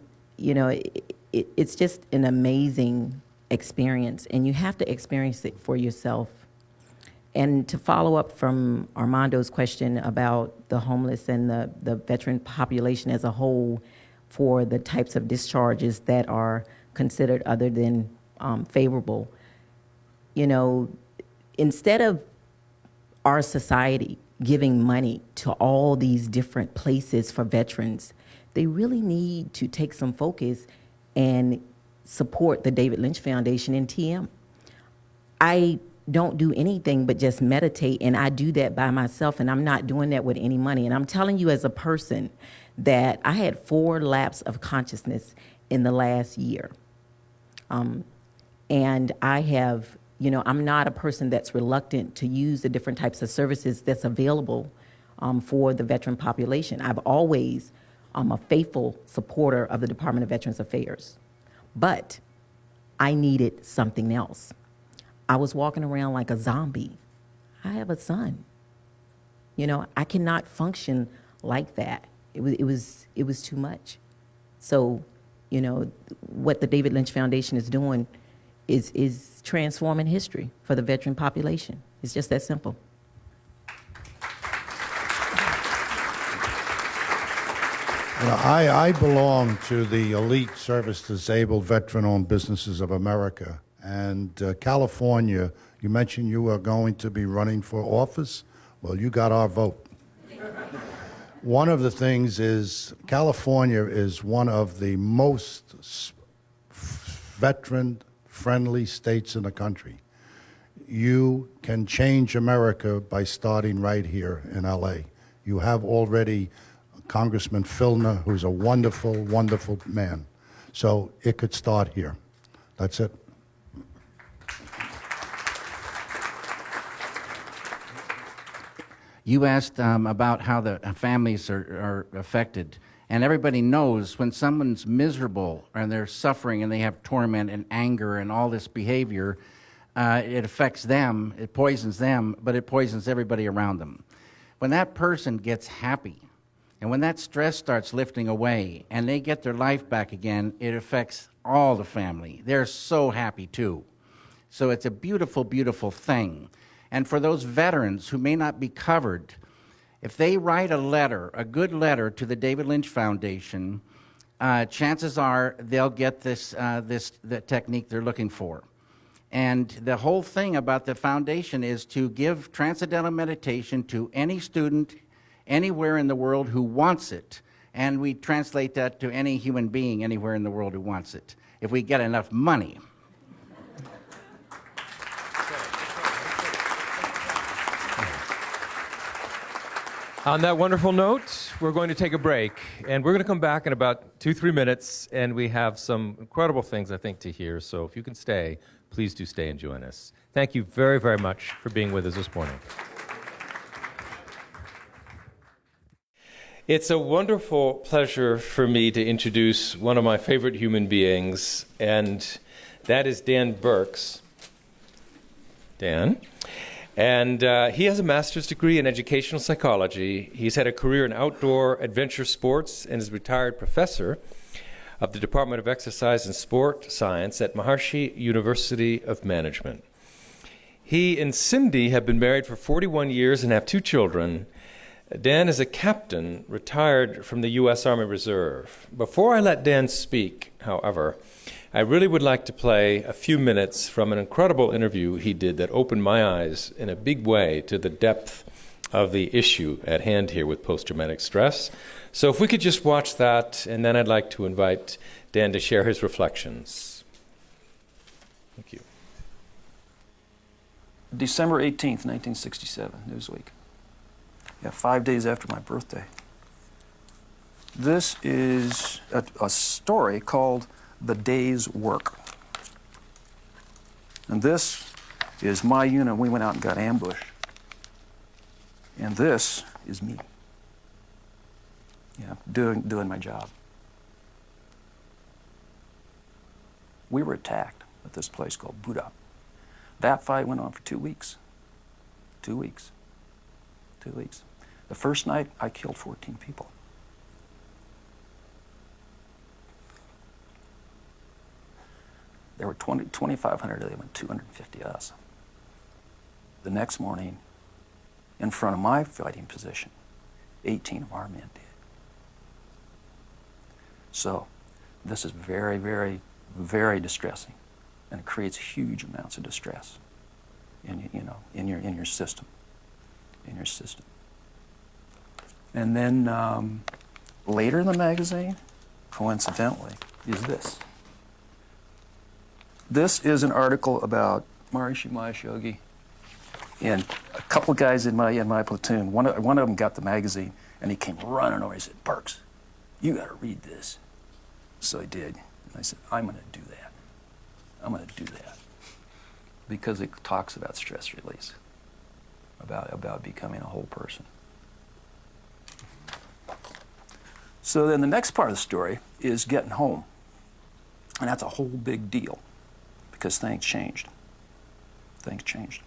it's just an amazing experience, and you have to experience it for yourself. And to follow up from Armando's question about the homeless and the veteran population as a whole, for the types of discharges that are considered other than favorable, instead of our society giving money to all these different places for veterans, they really need to take some focus and support the David Lynch Foundation and TM. I don't do anything but just meditate, and I do that by myself, and I'm not doing that with any money. And I'm telling you as a person that I had 4 lapses of consciousness in the last year. And I have, I'm not a person that's reluctant to use the different types of services that's available for the veteran population. I've always a faithful supporter of the Department of Veterans Affairs, but I needed something else. I was walking around like a zombie. I have a son. I cannot function like that. It was too much. So, what the David Lynch Foundation is doing is transforming history for the veteran population. It's just that simple. I belong to the elite service-disabled veteran-owned businesses of America. And California, you mentioned you are going to be running for office. Well, you got our vote. One of the things is California is one of the most veteran-friendly states in the country. You can change America by starting right here in LA. You have already Congressman Filner, who's a wonderful, wonderful man. So it could start here. That's it. You asked about how the families are affected. And everybody knows when someone's miserable and they're suffering and they have torment and anger and all this behavior, it affects them, it poisons them, but it poisons everybody around them. When that person gets happy, and when that stress starts lifting away and they get their life back again, it affects all the family. They're so happy too. So it's a beautiful, beautiful thing. And for those veterans who may not be covered, if they write a letter, a good letter to the David Lynch Foundation, chances are they'll get the technique they're looking for. And the whole thing about the foundation is to give Transcendental Meditation to any student anywhere in the world who wants it. And we translate that to any human being anywhere in the world who wants it, if we get enough money. On that wonderful note, we're going to take a break, and we're going to come back in about 2-3 minutes, and we have some incredible things, I think, to hear. So if you can stay, please do stay and join us. Thank you very, very much for being with us this morning. It's a wonderful pleasure for me to introduce one of my favorite human beings, and that is Dan Burks. Dan. And he has a master's degree in educational psychology. He's had a career in outdoor adventure sports and is a retired professor of the Department of Exercise and Sport Science at Maharishi University of Management. He and Cindy have been married for 41 years and have 2 children. Dan is a captain retired from the U.S. Army Reserve. Before I let Dan speak, however, I really would like to play a few minutes from an incredible interview he did that opened my eyes in a big way to the depth of the issue at hand here with post-traumatic stress. So if we could just watch that, and then I'd like to invite Dan to share his reflections. Thank you. December 18th, 1967, Newsweek. Yeah, 5 days after my birthday. This is a story called The Day's Work. And this is my unit. We went out and got ambushed. And this is me. Yeah, doing my job. We were attacked at this place called Buda. That fight went on for 2 weeks. 2 weeks. 2 weeks. The first night, I killed 14 people. There were 2,500 of them and 250 of us. The next morning, in front of my fighting position, 18 of our men did. So, this is very, very, very distressing, and it creates huge amounts of distress in your system, And then later in the magazine, coincidentally, is this. This is an article about Maharishi Mahesh Yogi and a couple guys in my platoon. One of them got the magazine, and he came running over. He said, "Burks, you got to read this." So I did. And I said, "I'm going to do that. I'm going to do that," because it talks about stress release, about becoming a whole person. So then the next part of the story is getting home, and that's a whole big deal. Because things changed. Things changed.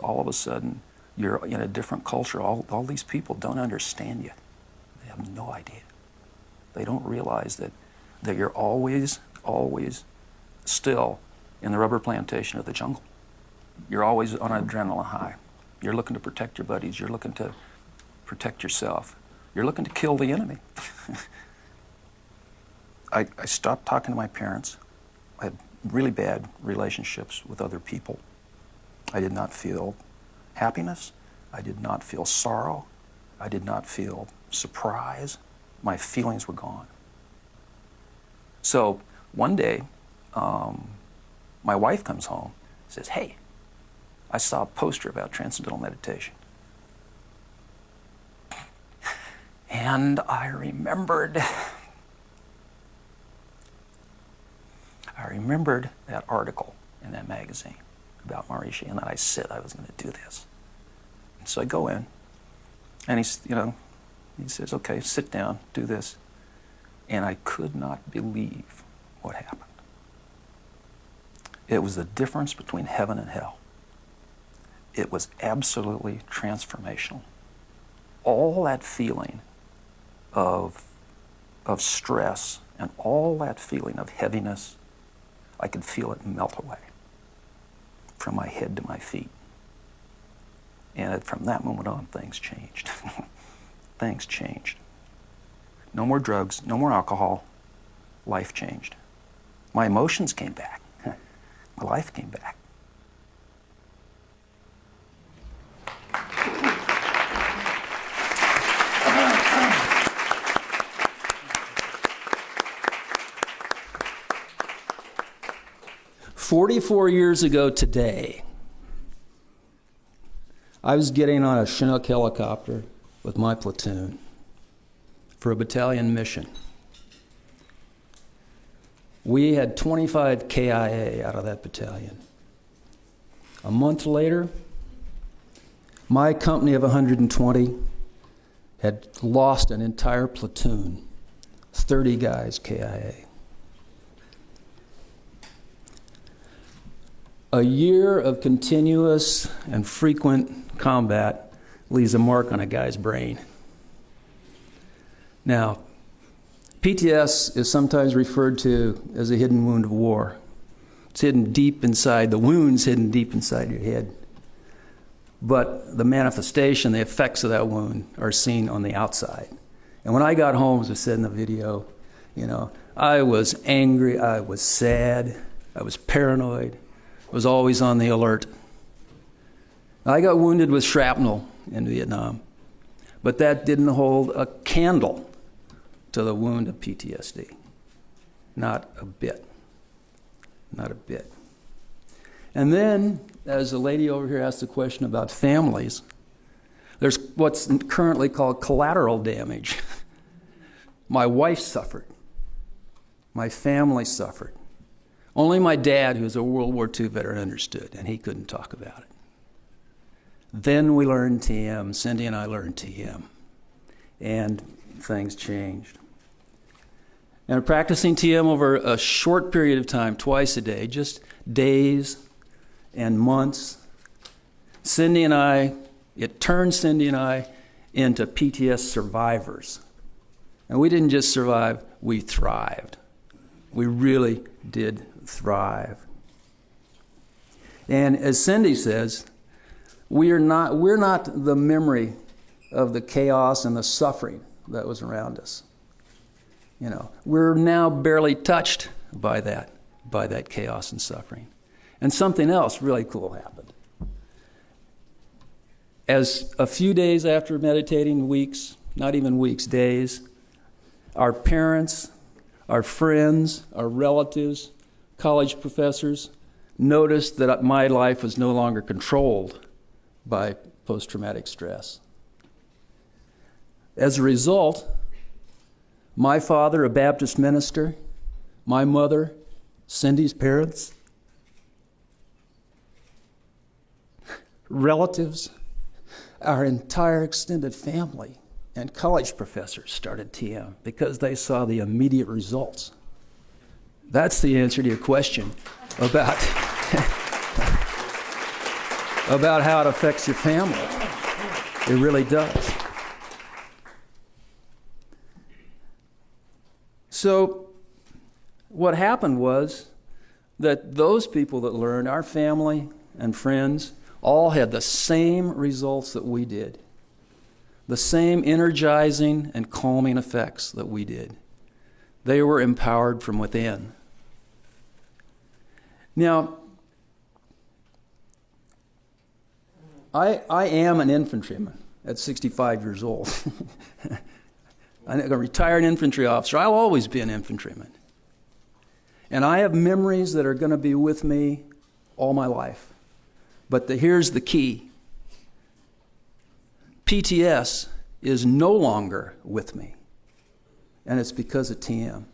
All of a sudden, you're in a different culture. All these people don't understand you. They have no idea. They don't realize that you're always still in the rubber plantation of the jungle. You're always on an adrenaline high. You're looking to protect your buddies. You're looking to protect yourself. You're looking to kill the enemy. I stopped talking to my parents. I had really bad relationships with other people. I did not feel happiness. I did not feel sorrow. I did not feel surprise. My feelings were gone. So one day, my wife comes home, says, "Hey, I saw a poster about transcendental meditation." And I remembered that article in that magazine about Maharishi, and I said I was going to do this. And so I go in, and he says, "Okay, sit down, do this." And I could not believe what happened. It was the difference between heaven and hell. It was absolutely transformational. All that feeling of stress and all that feeling of heaviness, I could feel it melt away from my head to my feet. And from that moment on, things changed. Things changed. No more drugs, no more alcohol. Life changed. My emotions came back. My life came back. "44 years ago today, I was getting on a Chinook helicopter with my platoon for a battalion mission. We had 25 KIA out of that battalion. A month later, my company of 120 had lost an entire platoon, 30 guys KIA. A year of continuous and frequent combat leaves a mark on a guy's brain. Now, PTS is sometimes referred to as a hidden wound of war. It's hidden deep inside, the wound's hidden deep inside your head. But the manifestation, the effects of that wound are seen on the outside. And when I got home, as I said in the video, I was angry, I was sad, I was paranoid, I was always on the alert. I got wounded with shrapnel in Vietnam, but that didn't hold a candle to the wound of PTSD. Not a bit. Not a bit. And then, as the lady over here asked the question about families, there's what's currently called collateral damage. My wife suffered. My family suffered. Only my dad, who's a World War II veteran, understood, and he couldn't talk about it. Then we learned TM. Cindy and I learned TM. And things changed. And practicing TM over a short period of time, twice a day, just days and months, it turned Cindy and I into PTS survivors. And we didn't just survive, we thrived. We really did thrive. And as Cindy says, we're not the memory of the chaos and the suffering that was around us. We're now barely touched by that chaos and suffering. And something else really cool happened. As a few days after meditating, weeks, not even weeks, days, our parents, our friends, our relatives, college professors noticed that my life was no longer controlled by post-traumatic stress. As a result, my father, a Baptist minister, my mother, Cindy's parents, relatives, our entire extended family, and college professors started TM because they saw the immediate results. That's the answer to your question about, about how it affects your family. It really does. So what happened was that those people that learned, our family and friends, all had the same results that we did, the same energizing and calming effects that we did. They were empowered from within. Now, I am an infantryman at 65 years old. I'm a retired infantry officer. I'll always be an infantryman. And I have memories that are going to be with me all my life. But here's the key. PTS is no longer with me. And it's because of TM.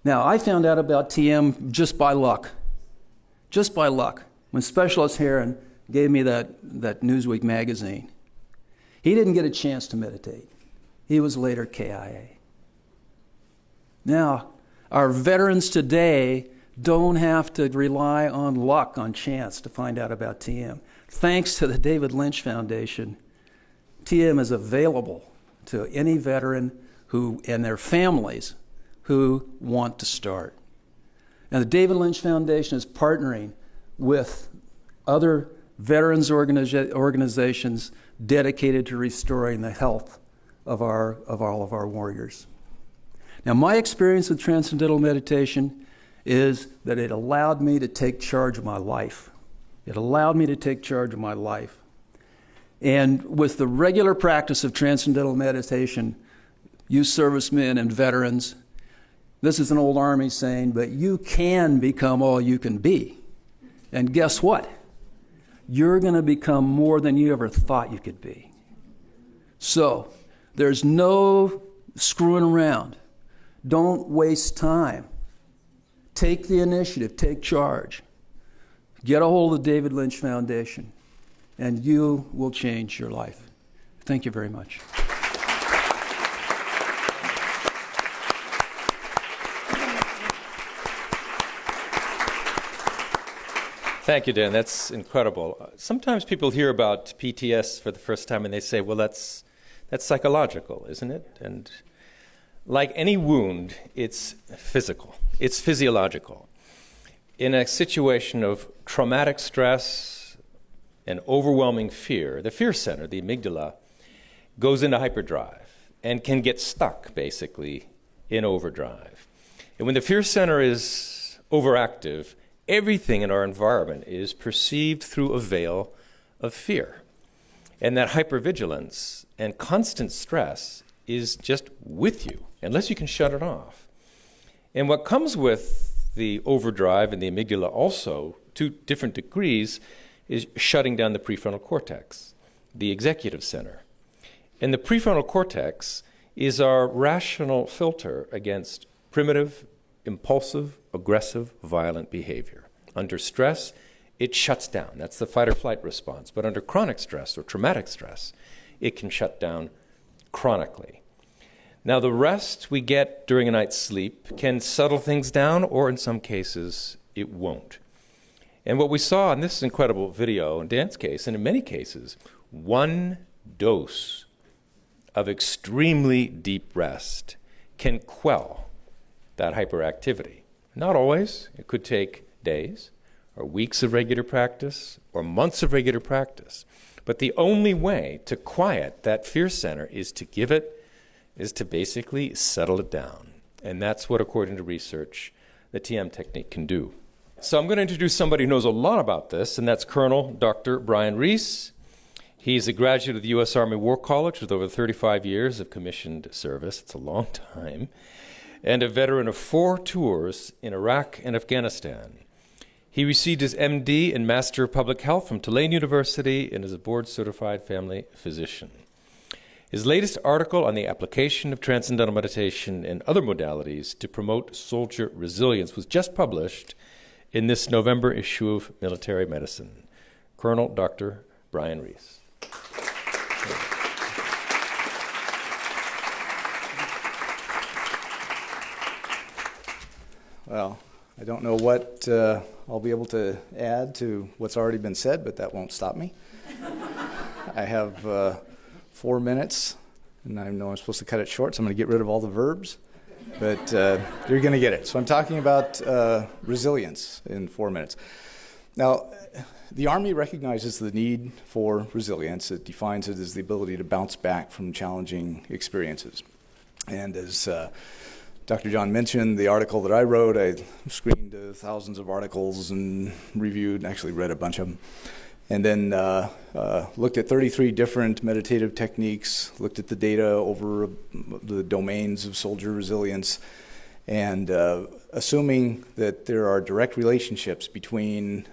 Now, I found out about TM just by luck. Just by luck. When Specialist Heron gave me that Newsweek magazine, he didn't get a chance to meditate. He was later KIA. Now, our veterans today don't have to rely on luck, on chance to find out about TM. Thanks to the David Lynch Foundation, TM is available to any veteran who and their families who want to start. Now, the David Lynch Foundation is partnering with other veterans organizations dedicated to restoring the health of all of our warriors. Now, my experience with Transcendental Meditation is that it allowed me to take charge of my life. It allowed me to take charge of my life. And with the regular practice of Transcendental Meditation, you servicemen and veterans, this is an old Army saying, but you can become all you can be. And guess what? You're going to become more than you ever thought you could be. So, there's no screwing around. Don't waste time. Take the initiative, take charge. Get a hold of the David Lynch Foundation, and you will change your life. Thank you very much. Thank you, Dan. That's incredible. Sometimes people hear about PTS for the first time and they say, well, that's psychological, isn't it? And like any wound, it's physical, it's physiological. In a situation of traumatic stress and overwhelming fear, the fear center, the amygdala, goes into hyperdrive and can get stuck, basically, in overdrive. And when the fear center is overactive, everything in our environment is perceived through a veil of fear. And that hypervigilance and constant stress is just with you, unless you can shut it off. And what comes with the overdrive and the amygdala also, to different degrees, is shutting down the prefrontal cortex, the executive center. And the prefrontal cortex is our rational filter against primitive, impulsive, aggressive, violent behavior. Under stress, it shuts down. That's the fight or flight response. But under chronic stress or traumatic stress, it can shut down chronically. Now, the rest we get during a night's sleep can settle things down, or in some cases, it won't. And what we saw in this incredible video, in Dan's case, and in many cases, one dose of extremely deep rest can quell that hyperactivity. Not always. It could take days or weeks of regular practice or months of regular practice. But the only way to quiet that fear center is to basically settle it down. And that's what, according to research, the TM technique can do. So I'm going to introduce somebody who knows a lot about this, and that's Colonel Dr. Brian Reese. He's a graduate of the U.S. Army War College with over 35 years of commissioned service. It's a long time. And a veteran of 4 tours in Iraq and Afghanistan. He received his MD and Master of Public Health from Tulane University and is a board-certified family physician. His latest article on the application of Transcendental Meditation and other modalities to promote soldier resilience was just published in this November issue of Military Medicine. Colonel Dr. Brian Reese. Well, I don't know what I'll be able to add to what's already been said, but that won't stop me. I have 4 minutes, and I know I'm supposed to cut it short, so I'm going to get rid of all the verbs, but you're going to get it. So I'm talking about resilience in 4 minutes. Now, the Army recognizes the need for resilience. It defines it as the ability to bounce back from challenging experiences. And as Dr. John mentioned, the article that I wrote, I screened thousands of articles and reviewed, actually read a bunch of them. And then looked at 33 different meditative techniques, looked at the data over the domains of soldier resilience, and assuming that there are direct relationships between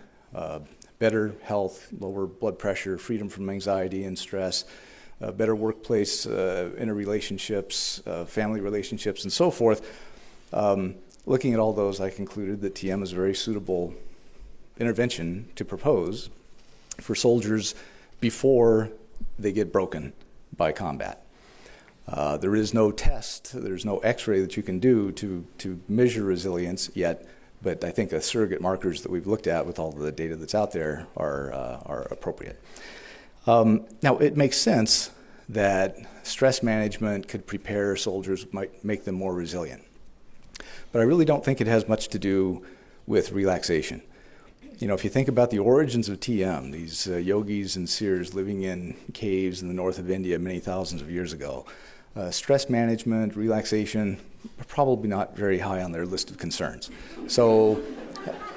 better health, lower blood pressure, freedom from anxiety and stress, better workplace interrelationships, family relationships, and so forth. Looking at all those, I concluded that TM is a very suitable intervention to propose for soldiers before they get broken by combat. There is no test, there's no x-ray that you can do to measure resilience yet, but I think the surrogate markers that we've looked at with all the data that's out there are appropriate. Now, it makes sense that stress management could prepare soldiers, might make them more resilient. But I really don't think it has much to do with relaxation. You know, if you think about the origins of TM, these yogis and seers living in caves in the north of India many thousands of years ago, stress management, relaxation, are probably not very high on their list of concerns. So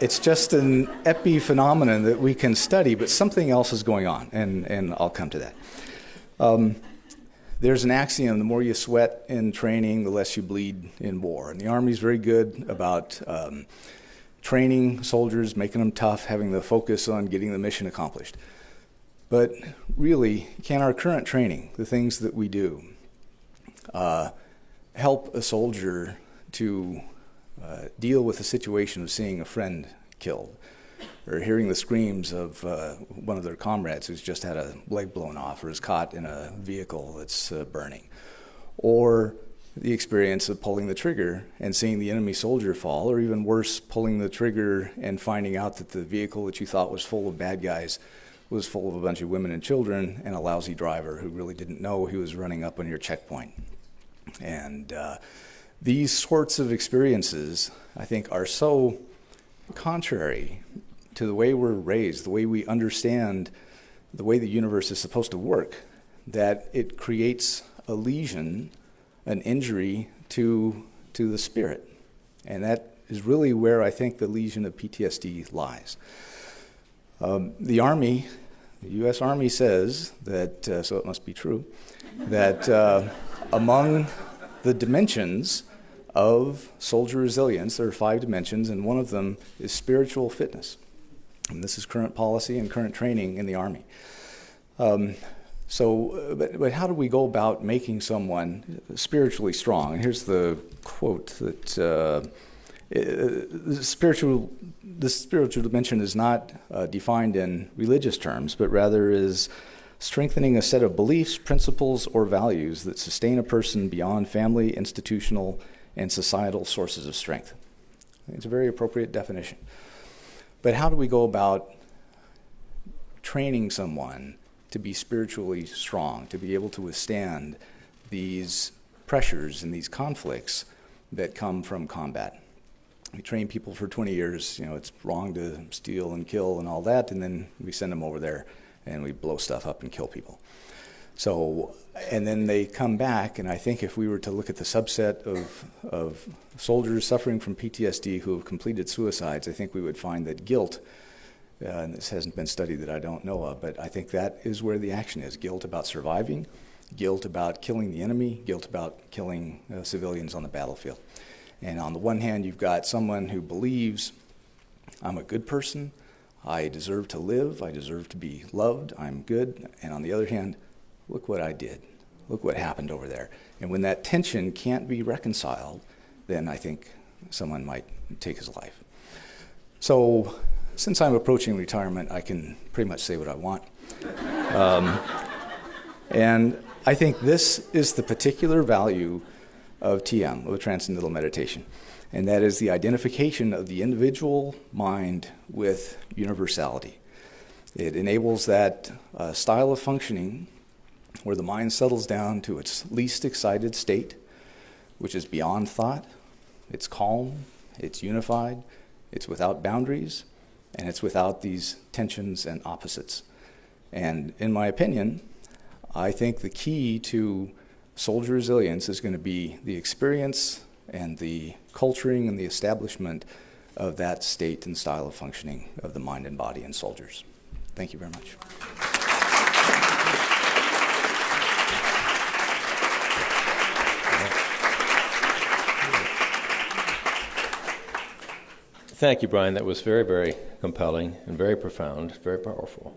it's just an epiphenomenon that we can study, but something else is going on, and I'll come to that. There's an axiom: the more you sweat in training, the less you bleed in war. And the Army's very good about training soldiers, making them tough, having the focus on getting the mission accomplished. But really, can our current training, the things that we do, help a soldier to deal with the situation of seeing a friend killed, or hearing the screams of one of their comrades who's just had a leg blown off or is caught in a vehicle that's burning, or the experience of pulling the trigger and seeing the enemy soldier fall, or even worse, pulling the trigger and finding out that the vehicle that you thought was full of bad guys was full of a bunch of women and children and a lousy driver who really didn't know he was running up on your checkpoint. And these sorts of experiences, I think, are so contrary to the way we're raised, the way we understand the way the universe is supposed to work, that it creates a lesion, an injury to the spirit. And that is really where I think the lesion of PTSD lies. The Army, the U.S. Army says that, so it must be true, that among the dimensions of soldier resilience, there are 5 dimensions, and one of them is spiritual fitness. And this is current policy and current training in the Army. But how do we go about making someone spiritually strong? And here's the quote that the spiritual dimension is not defined in religious terms, but rather is strengthening a set of beliefs, principles, or values that sustain a person beyond family, institutional, and societal sources of strength. I think it's a very appropriate definition. But how do we go about training someone to be spiritually strong, to be able to withstand these pressures and these conflicts that come from combat? We train people for 20 years, you know, it's wrong to steal and kill and all that, and then we send them over there and we blow stuff up and kill people. So, and then they come back, and I think if we were to look at the subset of soldiers suffering from PTSD who have completed suicides, I think we would find that guilt, and this hasn't been studied that I don't know of, but I think that is where the action is. Guilt about surviving, guilt about killing the enemy, guilt about killing civilians on the battlefield. And on the one hand, you've got someone who believes, I'm a good person, I deserve to live, I deserve to be loved, I'm good. And on the other hand, look what I did. Look what happened over there. And when that tension can't be reconciled, then I think someone might take his life. So since I'm approaching retirement, I can pretty much say what I want. And I think this is the particular value of TM, of Transcendental Meditation, and that is the identification of the individual mind with universality. It enables that style of functioning where the mind settles down to its least excited state, which is beyond thought, it's calm, it's unified, it's without boundaries, and it's without these tensions and opposites. And in my opinion, I think the key to Soldier resilience is going to be the experience and the culturing and the establishment of that state and style of functioning of the mind and body in soldiers. Thank you very much. Thank you, Brian. That was very, very compelling and very profound, very powerful.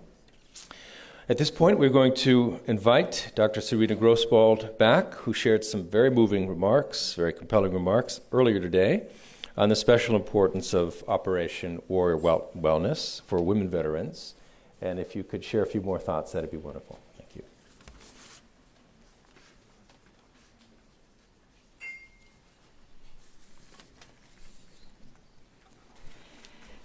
At this point, we're going to invite Dr. Sarita Grosswald back, who shared some very moving remarks, very compelling remarks earlier today on the special importance of Operation Warrior Wellness for women veterans. And if you could share a few more thoughts, that'd be wonderful. Thank you.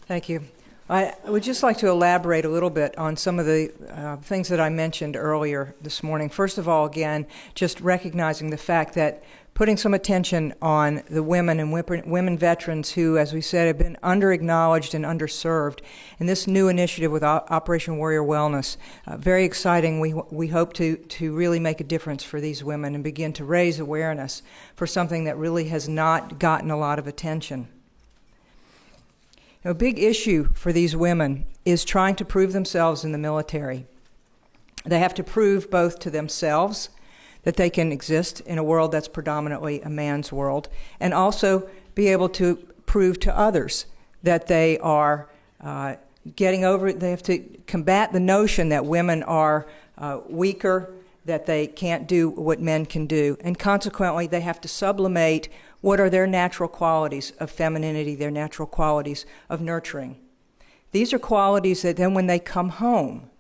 Thank you. I would just like to elaborate a little bit on some of the things that I mentioned earlier this morning. First of all, again, just recognizing the fact that putting some attention on the women and women veterans who, as we said, have been under-acknowledged and underserved. And this new initiative with Operation Warrior Wellness, very exciting. We hope to really make a difference for these women and begin to raise awareness for something that really has not gotten a lot of attention. A big issue for these women is trying to prove themselves in the military. They have to prove both to themselves that they can exist in a world that's predominantly a man's world, and also be able to prove to others that they are getting over it. They have to combat the notion that women are weaker, that they can't do what men can do, and consequently they have to sublimate what are their natural qualities of femininity, their natural qualities of nurturing. These are qualities that then when they come home,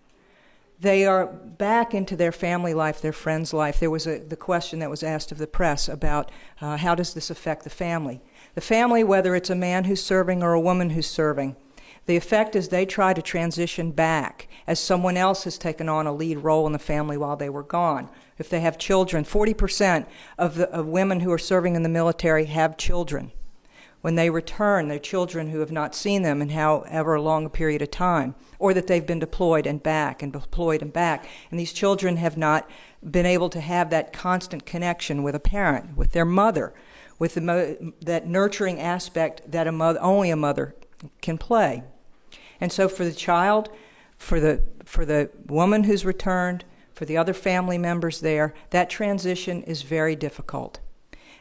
they are back into their family life, their friends' life. There was the question that was asked of the press about how does this affect the family. The family, whether it's a man who's serving or a woman who's serving, the effect is they try to transition back as someone else has taken on a lead role in the family while they were gone. If they have children, 40% of women who are serving in the military have children. When they return, they're children who have not seen them in however long a period of time, or that they've been deployed and back and deployed and back. And these children have not been able to have that constant connection with a parent, with their mother, with that nurturing aspect that only a mother can play. And so for the child, for the woman who's returned, for the other family members there, that transition is very difficult.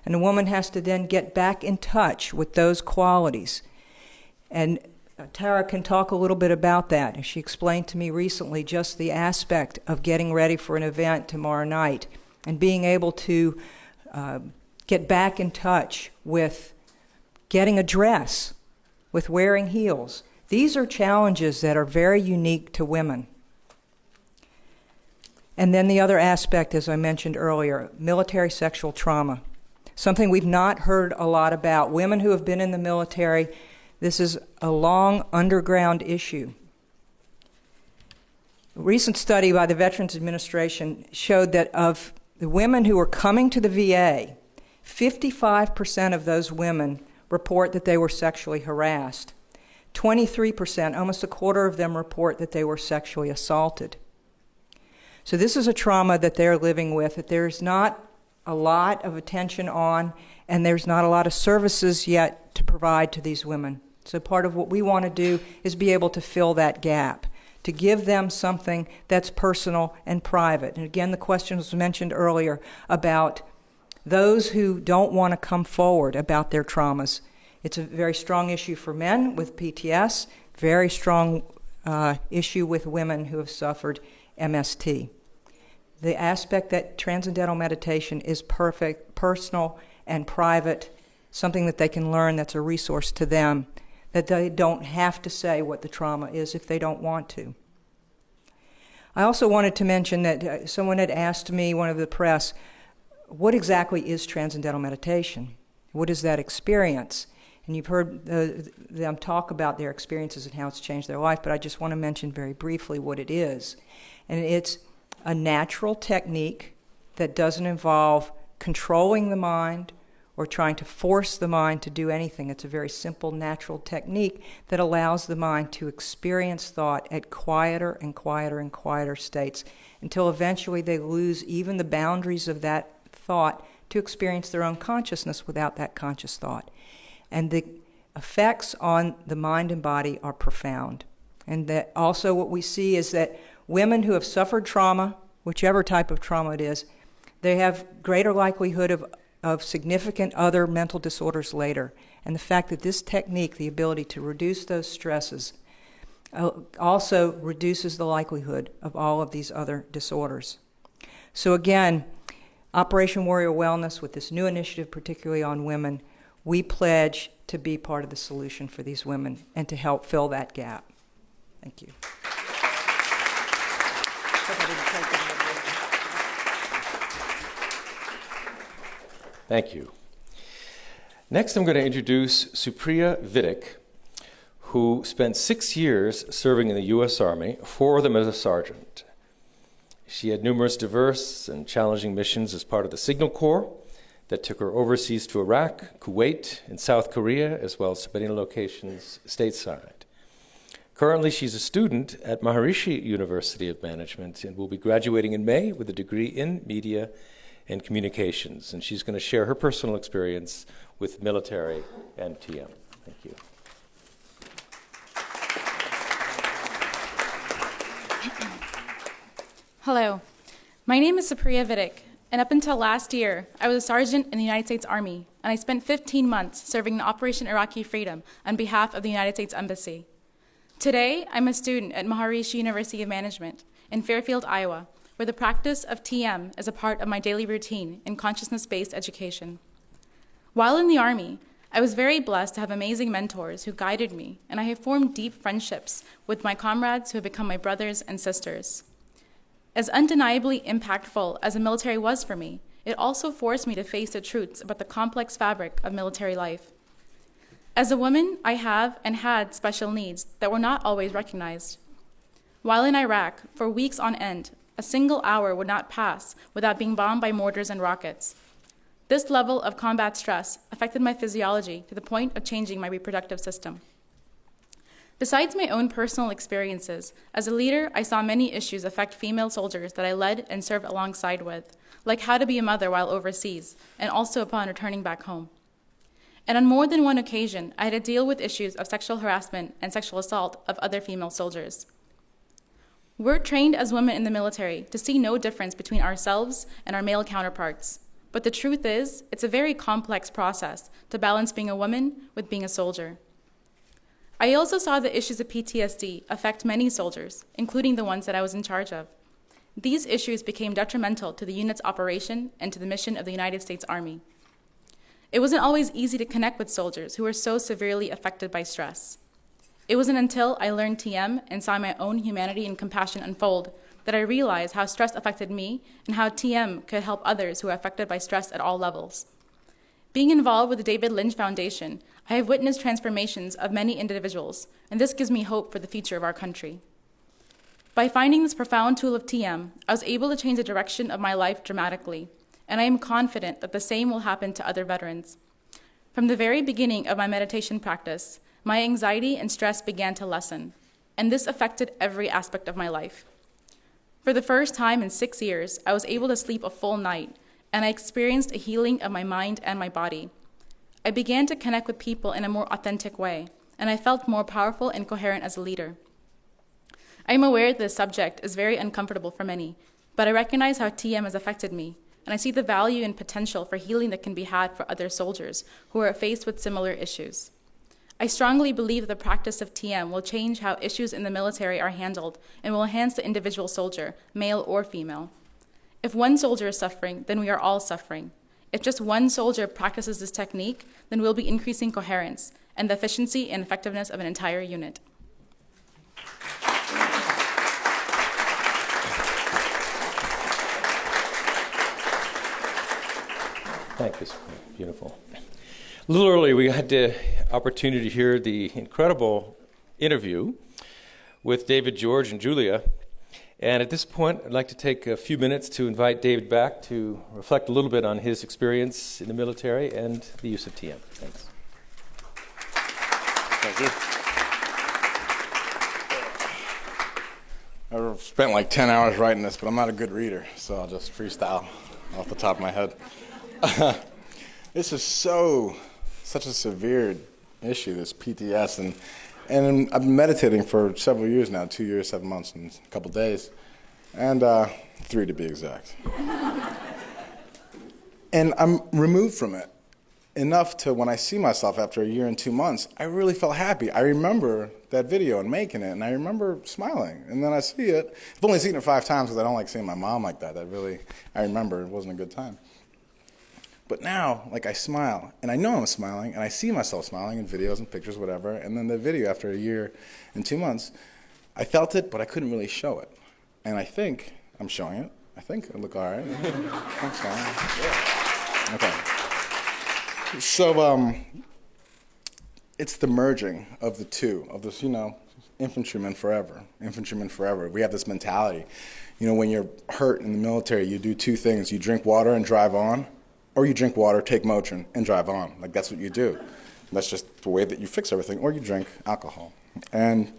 And a woman has to then get back in touch with those qualities. And Tara can talk a little bit about that. She explained to me recently just the aspect of getting ready for an event tomorrow night and being able to get back in touch with getting a dress, with wearing heels. These are challenges that are very unique to women. And then the other aspect, as I mentioned earlier, military sexual trauma. Something we've not heard a lot about. Women who have been in the military, this is a long underground issue. A recent study by the Veterans Administration showed that of the women who were coming to the VA, 55% of those women report that they were sexually harassed. 23%, almost a quarter of them, report that they were sexually assaulted. So this is a trauma that they're living with, that there's not a lot of attention on, and there's not a lot of services yet to provide to these women. So part of what we want to do is be able to fill that gap, to give them something that's personal and private. And again, the question was mentioned earlier about those who don't want to come forward about their traumas. It's a very strong issue for men with PTS, very strong issue with women who have suffered MST. The aspect that transcendental meditation is perfect, personal and private, something that they can learn that's a resource to them, that they don't have to say what the trauma is if they don't want to. I also wanted to mention that someone had asked me, one of the press, what exactly is transcendental meditation? What is that experience? And you've heard them talk about their experiences and how it's changed their life, but I just want to mention very briefly what it is. And it's a natural technique that doesn't involve controlling the mind or trying to force the mind to do anything. It's a very simple, natural technique that allows the mind to experience thought at quieter and quieter and quieter states until eventually they lose even the boundaries of that thought to experience their own consciousness without that conscious thought. And the effects on the mind and body are profound. And that also what we see is that women who have suffered trauma, whichever type of trauma it is, they have greater likelihood of significant other mental disorders later. And the fact that this technique, the ability to reduce those stresses, also reduces the likelihood of all of these other disorders. So again, Operation Warrior Wellness, with this new initiative, particularly on women, we pledge to be part of the solution for these women and to help fill that gap. Thank you. Thank you. Next, I'm going to introduce Supriya Vidik, who spent 6 years serving in the U.S. Army, 4 of them as a sergeant. She had numerous diverse and challenging missions as part of the Signal Corps that took her overseas to Iraq, Kuwait, and South Korea, as well as many locations stateside. Currently, she's a student at Maharishi University of Management and will be graduating in May with a degree in media and communications. And she's going to share her personal experience with military and TM. Thank you. Hello, my name is Supriya Vidik, and up until last year, I was a sergeant in the United States Army, and I spent 15 months serving in Operation Iraqi Freedom on behalf of the United States Embassy. Today, I'm a student at Maharishi University of Management in Fairfield, Iowa, where the practice of TM is a part of my daily routine in consciousness-based education. While in the Army, I was very blessed to have amazing mentors who guided me, and I have formed deep friendships with my comrades who have become my brothers and sisters. As undeniably impactful as the military was for me, it also forced me to face the truths about the complex fabric of military life. As a woman, I have and had special needs that were not always recognized. While in Iraq, for weeks on end, a single hour would not pass without being bombed by mortars and rockets. This level of combat stress affected my physiology to the point of changing my reproductive system. Besides my own personal experiences, as a leader, I saw many issues affect female soldiers that I led and served alongside with, like how to be a mother while overseas, and also upon returning back home. And on more than one occasion, I had to deal with issues of sexual harassment and sexual assault of other female soldiers. We're trained as women in the military to see no difference between ourselves and our male counterparts. But the truth is, it's a very complex process to balance being a woman with being a soldier. I also saw the issues of PTSD affect many soldiers, including the ones that I was in charge of. These issues became detrimental to the unit's operation and to the mission of the United States Army. It wasn't always easy to connect with soldiers who were so severely affected by stress. It wasn't until I learned TM and saw my own humanity and compassion unfold that I realized how stress affected me and how TM could help others who are affected by stress at all levels. Being involved with the David Lynch Foundation, I have witnessed transformations of many individuals, and this gives me hope for the future of our country. By finding this profound tool of TM, I was able to change the direction of my life dramatically, and I am confident that the same will happen to other veterans. From the very beginning of my meditation practice, my anxiety and stress began to lessen, and this affected every aspect of my life. For the first time in 6 years, I was able to sleep a full night, and I experienced a healing of my mind and my body. I began to connect with people in a more authentic way, and I felt more powerful and coherent as a leader. I am aware this subject is very uncomfortable for many, but I recognize how TM has affected me, and I see the value and potential for healing that can be had for other soldiers who are faced with similar issues. I strongly believe that the practice of TM will change how issues in the military are handled and will enhance the individual soldier, male or female. If one soldier is suffering, then we are all suffering. If just one soldier practices this technique, then we'll be increasing coherence and the efficiency and effectiveness of an entire unit. Thank you. Beautiful. A little earlier, we had the opportunity to hear the incredible interview with David, George, and Julia. And at this point, I'd like to take a few minutes to invite David back to reflect a little bit on his experience in the military and the use of TM. Thanks. Thank you. I've spent like 10 hours writing this, but I'm not a good reader, so I'll just freestyle. off the top of my head. This is such a severe issue, this PTS, and I've been meditating for several years now, 2 years, 7 months, and a couple days, and 3 to be exact. And I'm removed from it enough to when I see myself after a year and 2 months, I really felt happy. I remember that video and making it, and I remember smiling. And then I see it. I've only seen it 5 times because I don't like seeing my mom like that. I remember it wasn't a good time. But now, like, I smile, and I know I'm smiling, and I see myself smiling in videos and pictures, whatever. And then the video after a year and 2 months, I felt it, but I couldn't really show it. And I think I'm showing it. I think I look all right. Thanks, man. Okay. So it's the merging of the two, of this, infantrymen forever. Infantrymen forever. We have this mentality. When you're hurt in the military, you do 2 things. You drink water and drive on, or you drink water, take Motrin, and drive on. Like, that's what you do. That's just the way that you fix everything, or you drink alcohol. And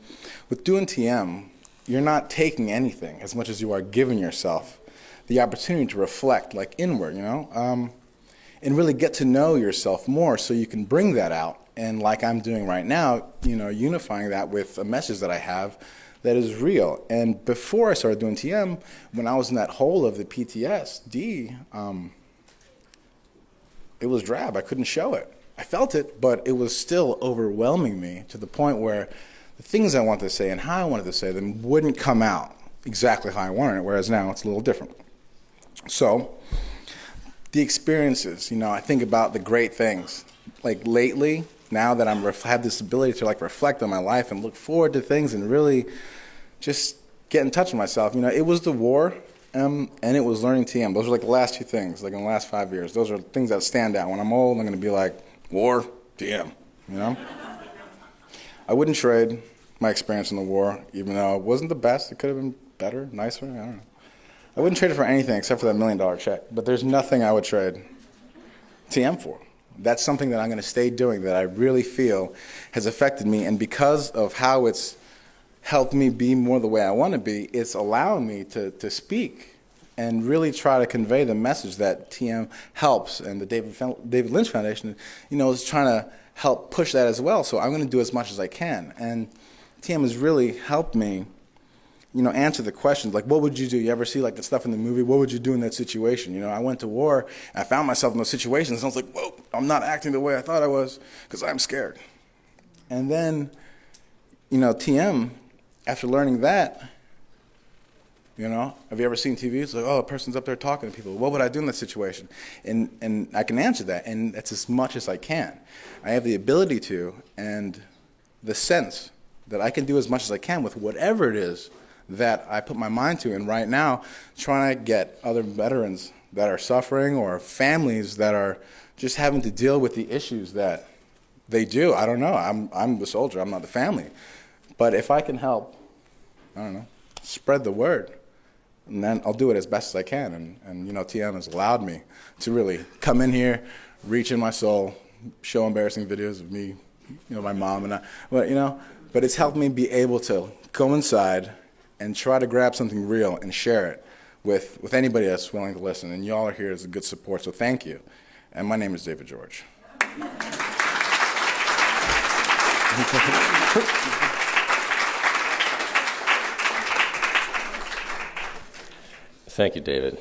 with doing TM, you're not taking anything as much as you are giving yourself the opportunity to reflect, like, inward, and really get to know yourself more so you can bring that out. And like I'm doing right now, unifying that with a message that I have that is real. And before I started doing TM, when I was in that hole of the PTSD, it was drab. I couldn't show it. I felt it, but it was still overwhelming me to the point where the things I wanted to say and how I wanted to say them wouldn't come out exactly how I wanted it, whereas now it's a little different. So the experiences, I think about the great things. Like lately, now that I'm have this ability to reflect on my life and look forward to things and really just get in touch with myself. It was the war and it was learning TM. Those are the last 2 things, in the last 5 years. Those are things that stand out. When I'm old, I'm going to be like, war, TM, I wouldn't trade my experience in the war, even though it wasn't the best. It could have been better, nicer, I don't know. I wouldn't trade it for anything except for that $1 million check. But there's nothing I would trade TM for. That's something that I'm going to stay doing that I really feel has affected me. And because of how it's helped me be more the way I want to be, it's allowing me to speak and really try to convey the message that TM helps. And the David Lynch Foundation, is trying to help push that as well. So I'm going to do as much as I can. And TM has really helped me answer the questions, like, what would you do? You ever see, the stuff in the movie? What would you do in that situation? I went to war, and I found myself in those situations, and I was like, whoa, I'm not acting the way I thought I was, because I'm scared. And then, TM, after learning that, have you ever seen TV? It's like, oh, a person's up there talking to people. What would I do in that situation? And I can answer that, and that's as much as I can. I have the ability to, and the sense that I can do as much as I can with whatever it is that I put my mind to. And right now, trying to get other veterans that are suffering or families that are just having to deal with the issues that they do. I don't know. I'm the soldier. I'm not the family. But if I can help, spread the word, and then I'll do it as best as I can. And TM has allowed me to really come in here, reach in my soul, show embarrassing videos of me, my mom and I. But it's helped me be able to go inside and try to grab something real and share it with anybody that's willing to listen. And y'all are here as a good support, so thank you. And my name is David George. Thank you, David.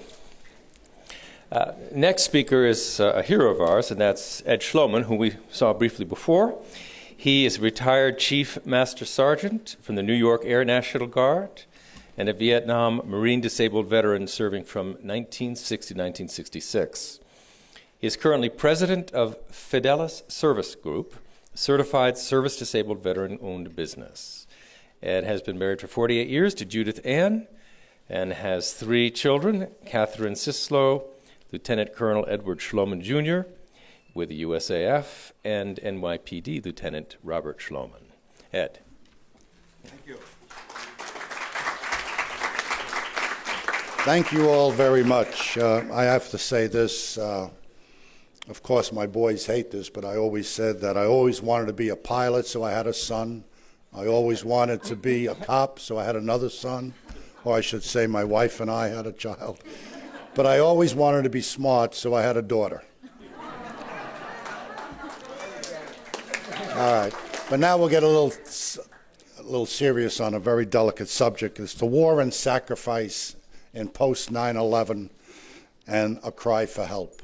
Next speaker is a hero of ours, and that's Ed Schloman, who we saw briefly before. He is a retired Chief Master Sergeant from the New York Air National Guard and a Vietnam Marine disabled veteran serving from 1960 to 1966. He is currently president of Fidelis Service Group, a certified service-disabled veteran-owned business. Ed has been married for 48 years to Judith Ann and has 3 children, Catherine Sislow, Lieutenant Colonel Edward Schloman, Jr., with the USAF, and NYPD Lieutenant Robert Schloman. Ed. Thank you. Thank you all very much. I have to say this, of course my boys hate this, but I always said that I always wanted to be a pilot, so I had a son. I always wanted to be a cop, so I had another son. Or I should say my wife and I had a child. but I always wanted to be smart, so I had a daughter. All right, but now we'll get a little serious on a very delicate subject. It's the war and sacrifice in post 9/11 and a cry for help.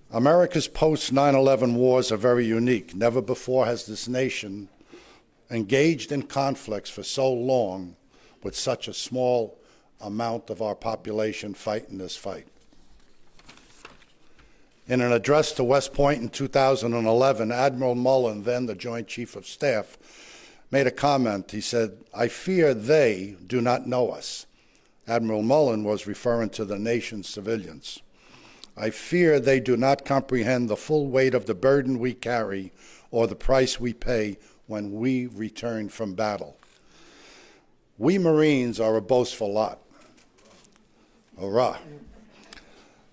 America's post 9/11 wars are very unique. Never before has this nation engaged in conflicts for so long with such a small amount of our population fighting this fight. In an address to West Point in 2011, Admiral Mullen, then the Joint Chief of Staff, made a comment. He said, "I fear they do not know us." Admiral Mullen was referring to the nation's civilians. "I fear they do not comprehend the full weight of the burden we carry or the price we pay when we return from battle." We Marines are a boastful lot. Hurrah.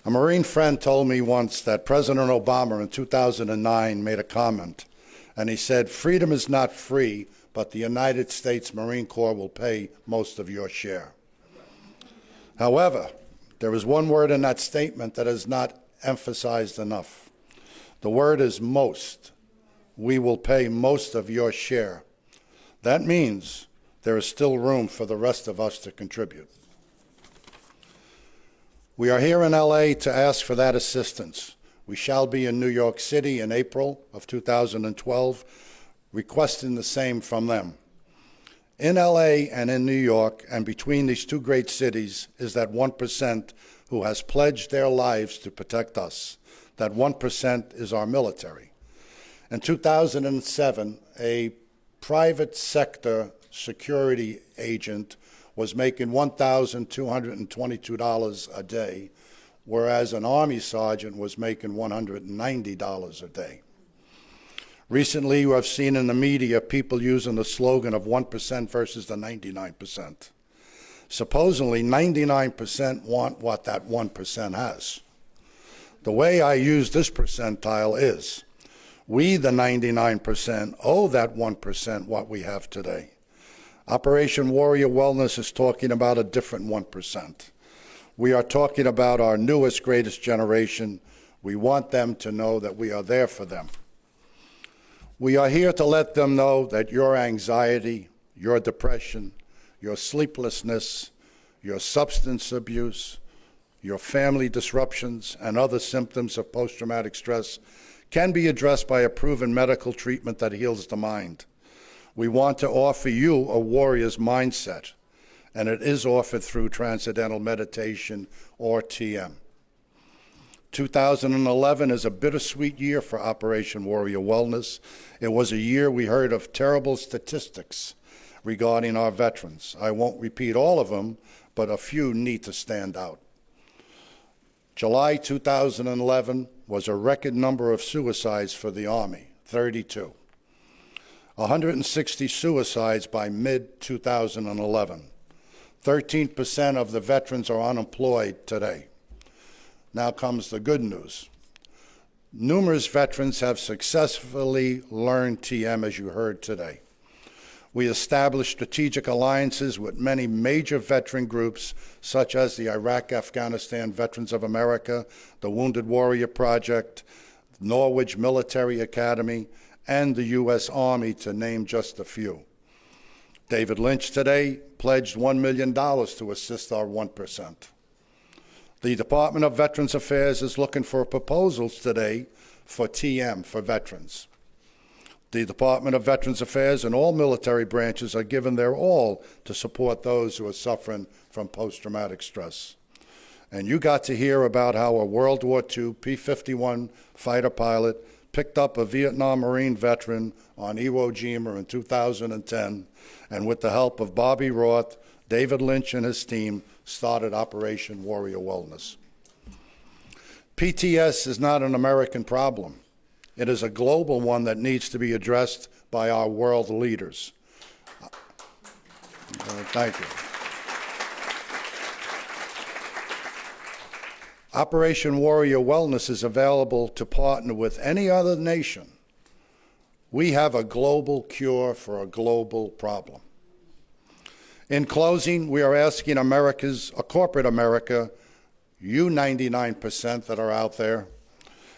A Marine friend told me once that President Obama in 2009 made a comment, and he said, "Freedom is not free, but the United States Marine Corps will pay most of your share." However, there is one word in that statement that is not emphasized enough. The word is most. We will pay most of your share. That means there is still room for the rest of us to contribute. We are here in LA to ask for that assistance. We shall be in New York City in April of 2012, requesting the same from them. In LA and in New York, and between these two great cities, is that 1% who has pledged their lives to protect us. That 1% is our military. In 2007, a private sector security agent was making $1,222 a day, whereas an Army sergeant was making $190 a day. Recently, you have seen in the media people using the slogan of 1% versus the 99%. Supposedly, 99% want what that 1% has. The way I use this percentile is, we, the 99%, owe that 1% what we have today. Operation Warrior Wellness is talking about a different 1%. We are talking about our newest, greatest generation. We want them to know that we are there for them. We are here to let them know that your anxiety, your depression, your sleeplessness, your substance abuse, your family disruptions, and other symptoms of post-traumatic stress can be addressed by a proven medical treatment that heals the mind. We want to offer you a warrior's mindset, and it is offered through Transcendental Meditation, or TM. 2011 is a bittersweet year for Operation Warrior Wellness. It was a year we heard of terrible statistics regarding our veterans. I won't repeat all of them, but a few need to stand out. July 2011 was a record number of suicides for the Army, 32. 160 suicides by mid-2011. 13% of the veterans are unemployed today. Now comes the good news. Numerous veterans have successfully learned TM, as you heard today. We established strategic alliances with many major veteran groups, such as the Iraq-Afghanistan Veterans of America, the Wounded Warrior Project, Norwich Military Academy, and the U.S. Army, to name just a few. David Lynch today pledged $1 million to assist our 1%. The Department of Veterans Affairs is looking for proposals today for TM for veterans. The Department of Veterans Affairs and all military branches are giving their all to support those who are suffering from post-traumatic stress. And you got to hear about how a World War II P-51 fighter pilot picked up a Vietnam Marine veteran on Iwo Jima in 2010, and with the help of Bobby Roth, David Lynch and his team started Operation Warrior Wellness. PTS is not an American problem. It is a global one that needs to be addressed by our world leaders. Thank you. Operation Warrior Wellness is available to partner with any other nation. We have a global cure for a global problem. In closing, we are asking corporate America you 99% that are out there,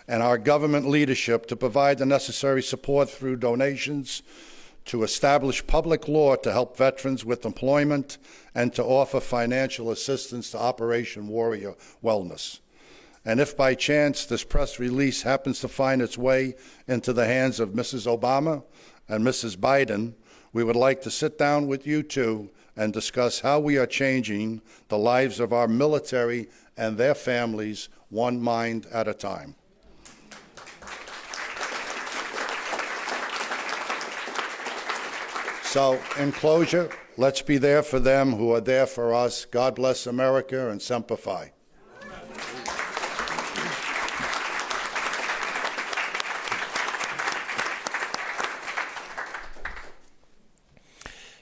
and our government leadership to provide the necessary support through donations, to establish public law to help veterans with employment, and to offer financial assistance to Operation Warrior Wellness. And if by chance this press release happens to find its way into the hands of Mrs. Obama and Mrs. Biden, we would like to sit down with you two and discuss how we are changing the lives of our military and their families one mind at a time. So, in closure, let's be there for them who are there for us. God bless America and Semper Fi.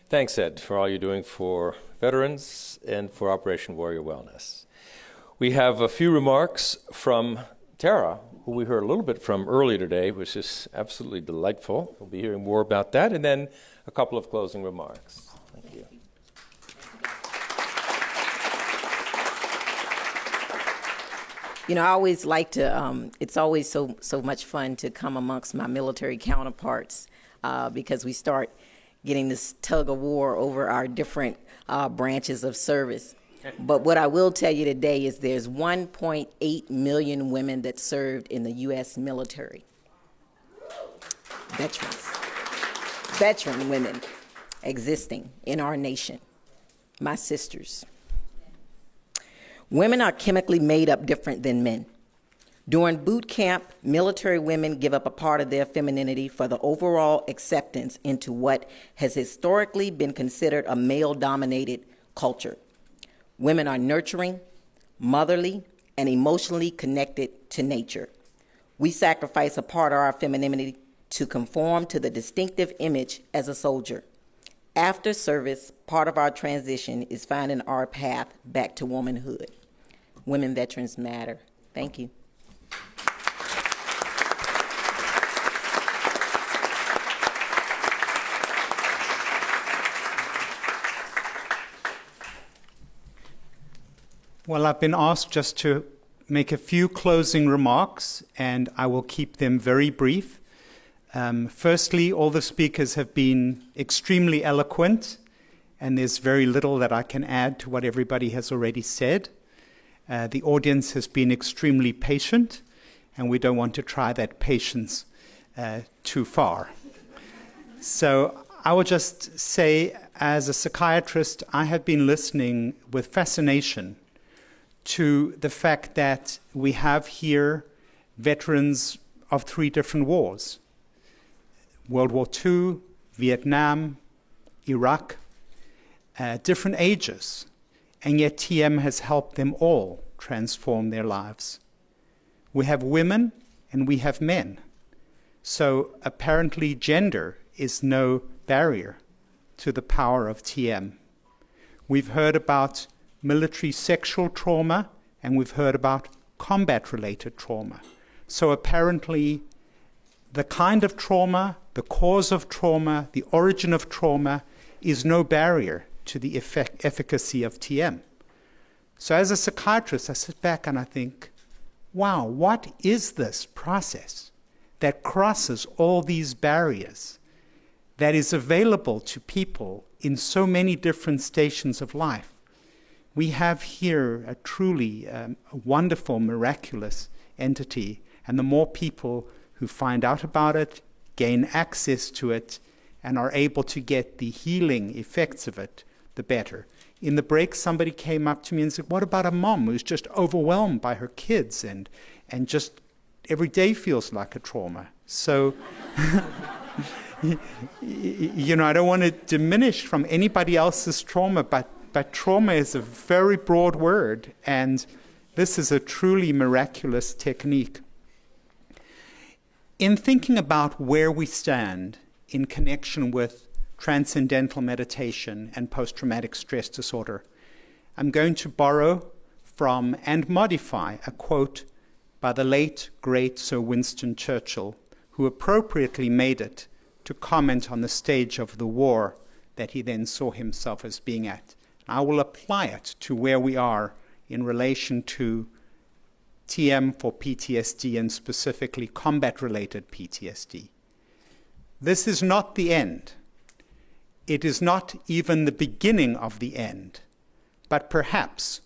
Thanks, Ed, for all you're doing for veterans and for Operation Warrior Wellness. We have a few remarks from Tara, who we heard a little bit from earlier today, which is absolutely delightful. We'll be hearing more about that, and then a couple of closing remarks. Thank you. You know, I always like to, it's always so much fun to come amongst my military counterparts because we start getting this tug of war over our different branches of service. But what I will tell you today is there's 1.8 million women that served in the U.S. military. Veterans. Veteran women existing in our nation. My sisters. Women are chemically made up different than men. During boot camp, military women give up a part of their femininity for the overall acceptance into what has historically been considered a male-dominated culture. Women are nurturing, motherly, and emotionally connected to nature. We sacrifice a part of our femininity to conform to the distinctive image as a soldier. After service, part of our transition is finding our path back to womanhood. Women veterans matter. Thank you. Well, I've been asked just to make a few closing remarks, and I will keep them very brief. Firstly, all the speakers have been extremely eloquent, and there's very little that I can add to what everybody has already said. The audience has been extremely patient, and we don't want to try that patience too far. So I will just say, as a psychiatrist, I have been listening with fascination to the fact that we have here veterans of 3 different wars: World War II, Vietnam, Iraq, different ages, and yet TM has helped them all transform their lives. We have women and we have men, so apparently gender is no barrier to the power of TM. We've heard about military sexual trauma, and we've heard about combat-related trauma. So apparently the kind of trauma, the cause of trauma, the origin of trauma is no barrier to the efficacy of TM. So as a psychiatrist, I sit back and I think, wow, what is this process that crosses all these barriers, that is available to people in so many different stations of life? We have here a truly wonderful, miraculous entity, and the more people who find out about it, gain access to it, and are able to get the healing effects of it, the better. In the break, somebody came up to me and said, what about a mom who's just overwhelmed by her kids and just every day feels like a trauma? So, you know, I don't want to diminish from anybody else's trauma, but trauma is a very broad word, and this is a truly miraculous technique. In thinking about where we stand in connection with transcendental meditation and post-traumatic stress disorder, I'm going to borrow from and modify a quote by the late, great Sir Winston Churchill, who appropriately made it to comment on the stage of the war that he then saw himself as being at. I will apply it to where we are in relation to TM for PTSD and specifically combat-related PTSD. This is not the end. It is not even the beginning of the end, but perhaps,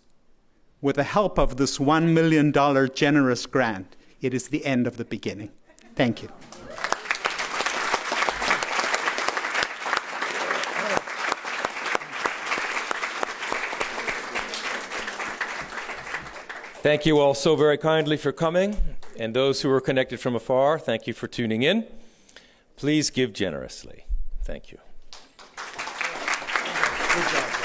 with the help of this $1 million generous grant, it is the end of the beginning. Thank you. Thank you all so very kindly for coming, and those who are connected from afar, thank you for tuning in. Please give generously. Thank you. Good job.